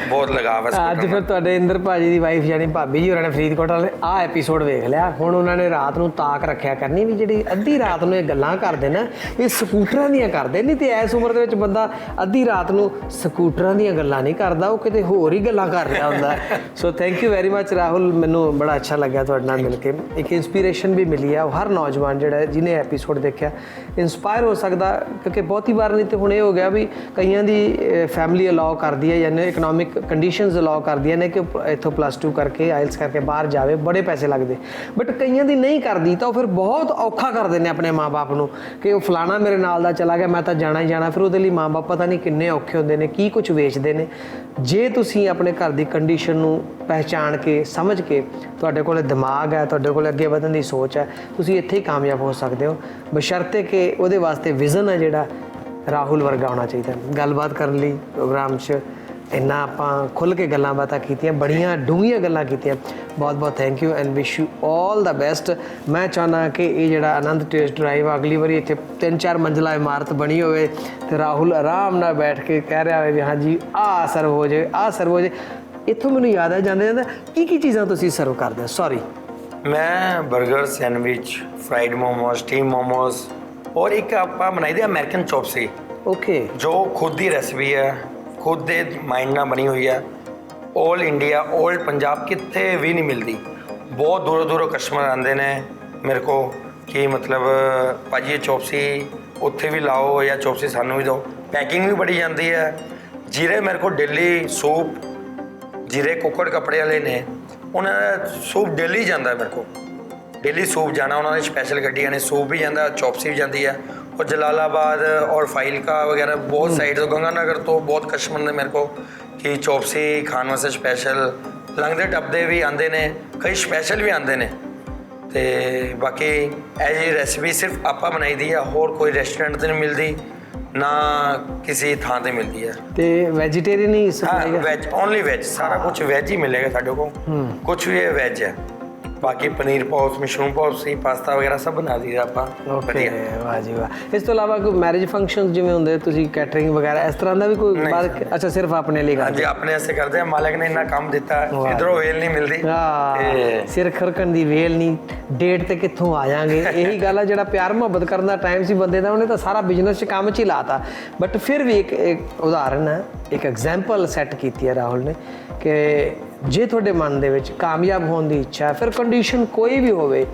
ਬਹੁਤ ਲਗਾਵ ਹੈ। ਅੱਜ ਫਿਰ ਤੁਹਾਡੇ ਇੰਦਰ ਭਾਜੀ ਦੀ ਵਾਈਫ ਯਾਨੀ ਭਾਬੀ ਜੀ ਹੋਰਾਂ ਨੇ ਫਰੀਦਕੋਟ ਵਾਲੇ ਆਹ ਐਪੀਸੋਡ ਵੇਖ ਲਿਆ। ਹੁਣ ਉਹਨਾਂ ਨੇ ਰਾਤ ਨੂੰ ਤਾਕ ਰੱਖਿਆ ਕਰਨੀ ਵੀ ਜਿਹੜੀ ਅੱਧੀ ਰਾਤ ਨੂੰ ਇਹ ਗੱਲਾਂ ਕਰਦੇ ਨਾ, ਇਹ ਸਕੂਟਰਾਂ ਦੀਆਂ ਕਰਦੇ ਨਹੀਂ। ਤੇ ਇਸ ਉਮਰ ਦੇ ਵਿੱਚ ਬੰਦਾ ਅੱਧੀ ਰਾਤ ਨੂੰ ਸਕੂਟਰਾਂ ਦੀਆਂ ਗੱਲਾਂ ਨਹੀਂ ਕਰਦਾ, ਉਹ ਕਿਤੇ ਹੋਰ ਹੀ ਗੱਲਾਂ ਕਰ ਰਿਹਾ ਹੁੰਦਾ। So thank you very much Rahul, ਮੈਨੂੰ ਬੜਾ ਅੱਛਾ ਲੱਗਿਆ ਤੁਹਾਡੇ ਨਾਲ ਮਿਲ ਕੇ। ਇੱਕ ਇੰਸਪੀਰੇਸ਼ਨ ਵੀ ਮਿਲੀ ਆ। ਹਰ ਨੌਜਵਾਨ ਜਿਹੜਾ ਜਿਹਨੇ ਐਪੀਸੋਡ ਦੇਖਿਆ ਇੰਸਪਾਇਰ ਹੋ ਸਕਦਾ, ਕਿਉਂਕਿ ਬਹੁਤੀ ਵਾਰ ਨਹੀਂ ਤੇ ਹੁਣ ਇਹ ਹੋ ਗਿਆ ਵੀ ਕਈਆਂ ਦੀ ਫੈਮਿਲੀ ਅਲਾਓ ਕਰਦੀ ਹੈ, ਯਾਨੀ ਇਕਨੋਮਿਕ ਕੰਡੀਸ਼ਨਸ ਅਲਾਓ ਕਰਦੀਆਂ ਨੇ ਕਿ ਇੱਥੋਂ +2 ਕਰਕੇ ਆਇਲਸ ਕਰਕੇ ਬਾਹਰ ਜਾਵੇ, ਬੜੇ ਪੈਸੇ ਲੱਗਦੇ। ਬਟ ਕਈਆਂ ਦੀ ਨਹੀਂ ਕਰਦੀ, ਤਾਂ ਉਹ ਫਿਰ ਬਹੁਤ ਔਖਾ ਕਰਦੇ ਨੇ ਆਪਣੇ ਮਾਂ-ਬਾਪ ਨੂੰ ਕਿ ਉਹ ਫਲਾਣਾ ਮੇਰੇ ਨਾਲ ਦਾ ਚਲਾ ਗਿਆ, ਮੈਂ ਤਾਂ ਜਾਣਾ ਹੀ ਜਾਣਾ। ਫਿਰ ਉਹਦੇ ਲਈ ਮਾਂ-ਬਾਪ ਪਤਾ ਨਹੀਂ ਕਿੰਨੇ ਔਖੇ ਹੁੰਦੇ ਨੇ, ਕੀ ਕੁਝ ਵੇਚਦੇ ਨੇ। ਜੇ ਤੁਸੀਂ ਆਪਣੇ ਘਰ ਦੀ ਕੰਡੀਸ਼ਨ ਨੂੰ ਪਹਿਚਾਣ ਕੇ ਸਮਝ ਕੇ, ਤੁਹਾਡੇ ਕੋਲ ਦਿਮਾਗ ਹੈ, ਤੁਹਾਡੇ ਕੋਲ ਅੱਗੇ ਵਧਣ ਦੀ ਸੋਚ ਹੈ, ਤੁਸੀਂ ਇੱਥੇ ਹੀ ਕਾਮਯਾਬ ਹੋ ਸਕਦੇ ਹੋ, ਬਸ਼ਰਤੇ ਕਿ ਉਹਦੇ ਵਾਸਤੇ ਵਿਜ਼ਨ ਹੈ ਜਿਹੜਾ ਰਾਹੁਲ ਵਰਗਾ ਹੋਣਾ ਚਾਹੀਦਾ। ਗੱਲਬਾਤ ਕਰਨ ਲਈ ਪ੍ਰੋਗਰਾਮ 'ਚ ਇੰਨਾ ਆਪਾਂ ਖੁੱਲ੍ਹ ਕੇ ਗੱਲਾਂ ਬਾਤਾਂ ਕੀਤੀਆਂ, ਬੜੀਆਂ ਡੂੰਘੀਆਂ ਗੱਲਾਂ ਕੀਤੀਆਂ। ਬਹੁਤ ਬਹੁਤ thank you and wish you all the best. ਮੈਂ ਚਾਹੁੰਦਾ ਕਿ ਇਹ ਜਿਹੜਾ ਆਨੰਦ ਟੇਸਟ ਡਰਾਈਵ ਅਗਲੀ ਵਾਰੀ ਇੱਥੇ 3-4 ਮੰਜ਼ਿਲਾ ਇਮਾਰਤ ਬਣੀ ਹੋਵੇ ਤੇ ਰਾਹੁਲ ਆਰਾਮ ਨਾਲ ਬੈਠ ਕੇ ਕਹਿ ਰਿਹਾ ਹੋਵੇ ਵੀ ਹਾਂਜੀ ਆਹ ਸਰਵ ਹੋ ਜਾਏ, ਆਹ ਸਰਵ ਹੋ ਜਾਏ। ਇੱਥੋਂ ਮੈਨੂੰ ਯਾਦ ਆ ਜਾਂਦੇ ਕੀ ਚੀਜ਼ਾਂ ਤੁਸੀਂ ਸਰਵ ਕਰਦੇ ਹੋ? ਸੌਰੀ, ਮੈਂ 버ਗਰ, sandwich, fried momos, steam momos, ਔਰ ਇੱਕ ਆਪਾਂ ਬਣਾਈ ਦੀ ਅਮਰੀਕਨ ਚੌਪਸੀ। ਓਕੇ, ਜੋ ਖੁਦ ਦੀ ਰੈਸਪੀ ਹੈ, ਖੁਦ ਦੇ ਮਾਈਂਡ ਨਾਲ ਬਣੀ ਹੋਈ ਹੈ। ਆਲ ਇੰਡੀਆ, ਆਲ ਪੰਜਾਬ ਕਿਤੇ ਵੀ ਨਹੀਂ ਮਿਲਦੀ। ਬਹੁਤ ਦੂਰੋਂ ਕਸਟਮਰ ਆਉਂਦੇ ਨੇ ਮੇਰੇ ਕੋ ਕਿ ਮਤਲਬ ਭਾਜੀ ਇਹ ਚੌਪਸੀ ਉੱਥੇ ਵੀ ਲਾਓ ਜਾਂ ਚੌਪਸੀ ਸਾਨੂੰ ਵੀ ਦਿਓ। ਪੈਕਿੰਗ ਵੀ ਬੜੀ ਜਾਂਦੀ ਹੈ। ਜੀਰੇ ਮੇਰੇ ਕੋਲ ਡੇਲੀ ਸੂਪ, ਜੀਰੇ ਕੁੱਕੜ ਕੱਪੜੇ ਵਾਲੇ ਨੇ, ਉਹਨਾਂ ਦਾ ਸੂਪ ਡੇਲੀ ਜਾਂਦਾ ਮੇਰੇ ਕੋਲ, ਡੇਲੀ ਸੂਪ ਜਾਣਾ। ਉਹਨਾਂ ਨੇ ਸਪੈਸ਼ਲ ਗੱਡੀਆਂ ਨੇ, ਸੂਪ ਵੀ ਜਾਂਦਾ, ਚੌਪਸੀ ਵੀ ਜਾਂਦੀ ਹੈ। और जलालाबाद और फाइलका वगैरह बहुत साइड तो गंगानगर तो बहुत कस्टमर ने मेरे को कि चौपसी खाने वास्ते स्पैशल लंघते टपदे भी आते ने, कई स्पैशल भी आते ने। तो बाकी ਇਹ ਜੀ ਰੈਸਪੀ ਸਿਰਫ ਆਪਾਂ ਬਣਾਈ ਦੀ ਆ, ਹੋਰ ਕੋਈ ਰੈਸਟੋਰੈਂਟ ਤੇ ਨਹੀਂ ਮਿਲਦੀ। ਨਾ ਕਿਸੇ ਥਾਂ ਤੇ ਮਿਲਦੀ ਹੈ। ਤੇ ਵੈਜੀਟੇਰੀਅਨ ਹੀ ਹਾਂ ਸਪਲਾਈ ਹੈ? ਵੈਜ, ਓਨਲੀ ਵੈਜ, ਸਾਰਾ ਕੁਝ ਵੈਜ ਹੀ ਮਿਲੇਗਾ ਸਾਡੇ ਕੋਲ। ਕੁਝ ਵੀ ਵੈਜ ਹੈ, ਬਾਕੀ ਪਨੀਰ ਪਾਉਸ, ਮਸ਼ਰੂਮ ਪਾਉਸ ਸੀ, ਪਾਸਤਾ ਵਗੈਰਾ ਸਭ ਬਣਾ ਦਈਦਾ ਆਪਾਂ ਓਕੇ, ਵਾਹ ਜੀ ਵਾਹ। ਇਸ ਤੋਂ ਇਲਾਵਾ ਕੋਈ ਮੈਰਿਜ ਫੰਕਸ਼ਨ ਜਿਵੇਂ ਹੁੰਦੇ, ਤੁਸੀਂ ਕੈਟਰਿੰਗ ਵਗੈਰਾ ਇਸ ਤਰ੍ਹਾਂ ਦਾ ਵੀ ਕੋਈ ਅੱਛਾ ਸਿਰਫ ਆਪਣੇ ਲਈ ਹਾਂਜੀ ਆਪਣੇ ਵਾਸਤੇ ਕਰਦੇ ਆ, ਮਾਲਕ ਨੇ ਇੰਨਾ ਕੰਮ ਦਿੱਤਾ, ਇਧਰੋਂ ਵੇਲ ਨਹੀਂ ਮਿਲਦੀ। ਹਾਂ, ਸਿਰ ਖਰਕਣ ਦੀ ਵੇਲ ਨਹੀਂ, ਡੇਟ ਤੇ ਕਿੱਥੋਂ ਆ ਜਾਾਂਗੇ, ਇਹੀ ਗੱਲ ਆ। ਜਿਹੜਾ ਪਿਆਰ ਮੁਹੱਬਤ ਕਰਨ ਦਾ ਟਾਈਮ ਸੀ ਬੰਦੇ ਦਾ, ਉਹਨੇ ਤਾਂ ਸਾਰਾ ਬਿਜ਼ਨਸ 'ਚ ਕੰਮ 'ਚ ਹੀ ਲਾਤਾ। ਬਟ ਫਿਰ ਵੀ ਇੱਕ ਉਦਾਹਰਨ ਹੈ, ਇੱਕ ਐਗਜ਼ਾਮਪਲ ਸੈੱਟ ਕੀਤੀ ਹੈ ਰਾਹੁਲ ਨੇ ਕਿ ਜੇ ਤੁਹਾਡੇ ਮਨ ਦੇ ਵਿੱਚ ਕਾਮਯਾਬ ਹੋਣ ਦੀ ਇੱਛਾ ਹੈ, ਫਿਰ ਕੰਡੀਸ਼ਨ ਕੋਈ ਵੀ ਹੋਵੇ,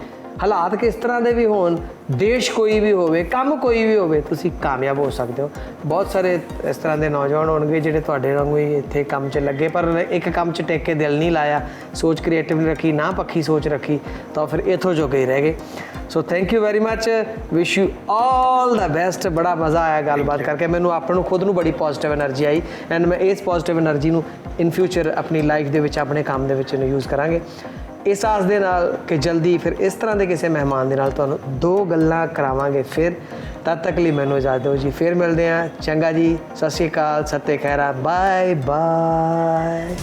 ਹਾਲਾਤ ਕਿਸ ਤਰ੍ਹਾਂ ਦੇ ਵੀ ਹੋਣ, ਦੇਸ਼ ਕੋਈ ਵੀ ਹੋਵੇ, ਕੰਮ ਕੋਈ ਵੀ ਹੋਵੇ, ਤੁਸੀਂ ਕਾਮਯਾਬ ਹੋ ਸਕਦੇ ਹੋ। ਬਹੁਤ ਸਾਰੇ ਇਸ ਤਰ੍ਹਾਂ ਦੇ ਨੌਜਵਾਨ ਹੋਣਗੇ ਜਿਹੜੇ ਤੁਹਾਡੇ ਵਾਂਗੂ ਹੀ ਇੱਥੇ ਕੰਮ 'ਚ ਲੱਗੇ, ਪਰ ਇੱਕ ਕੰਮ 'ਚ ਟਿਕ ਕੇ ਦਿਲ ਨਹੀਂ ਲਾਇਆ, ਸੋਚ ਕ੍ਰੀਏਟਿਵ ਨਹੀਂ ਰੱਖੀ, ਨਾ ਪੱਖੀ ਸੋਚ ਰੱਖੀ, ਤਾਂ ਫਿਰ ਇੱਥੋਂ ਜੋ ਗਏ ਰਹਿ ਗਏ। So thank you very much, wish you all the best. ਬੜਾ ਮਜ਼ਾ ਆਇਆ ਗੱਲਬਾਤ ਕਰਕੇ, ਮੈਨੂੰ ਆਪ ਨੂੰ ਖੁਦ ਨੂੰ ਬੜੀ ਪੋਜ਼ਿਟਿਵ એનર્ਜੀ ਆਈ, ਐਂਡ ਮੈਂ ਇਸ ਪੋਜ਼ਿਟਿਵ એનર્ਜੀ ਨੂੰ ਇਨ ਫਿਊਚਰ ਆਪਣੀ ਲਾਈਫ ਦੇ ਵਿੱਚ, ਆਪਣੇ ਕੰਮ ਦੇ ਵਿੱਚ ਯੂਜ਼ ਕਰਾਂਗੇ, ਇਸ ਆਸ ਦੇ ਨਾਲ ਕਿ ਜਲਦੀ ਫਿਰ ਇਸ ਤਰ੍ਹਾਂ ਦੇ ਕਿਸੇ ਮਹਿਮਾਨ ਦੇ ਨਾਲ ਤੁਹਾਨੂੰ ਦੋ ਗੱਲਾਂ ਕਰਾਵਾਂਗੇ ਫਿਰ। ਤਦ ਤੱਕ ਲਈ ਮੈਨੂੰ ਇਜਾਜ਼ਤ ਦਿਓ ਜੀ, ਫਿਰ ਮਿਲਦੇ ਹਾਂ। ਚੰਗਾ ਜੀ, ਸਤਿ ਸ਼੍ਰੀ ਅਕਾਲ, ਸੱਤੇ ਖੈਰਾ, ਬਾਏ ਬਾਏ।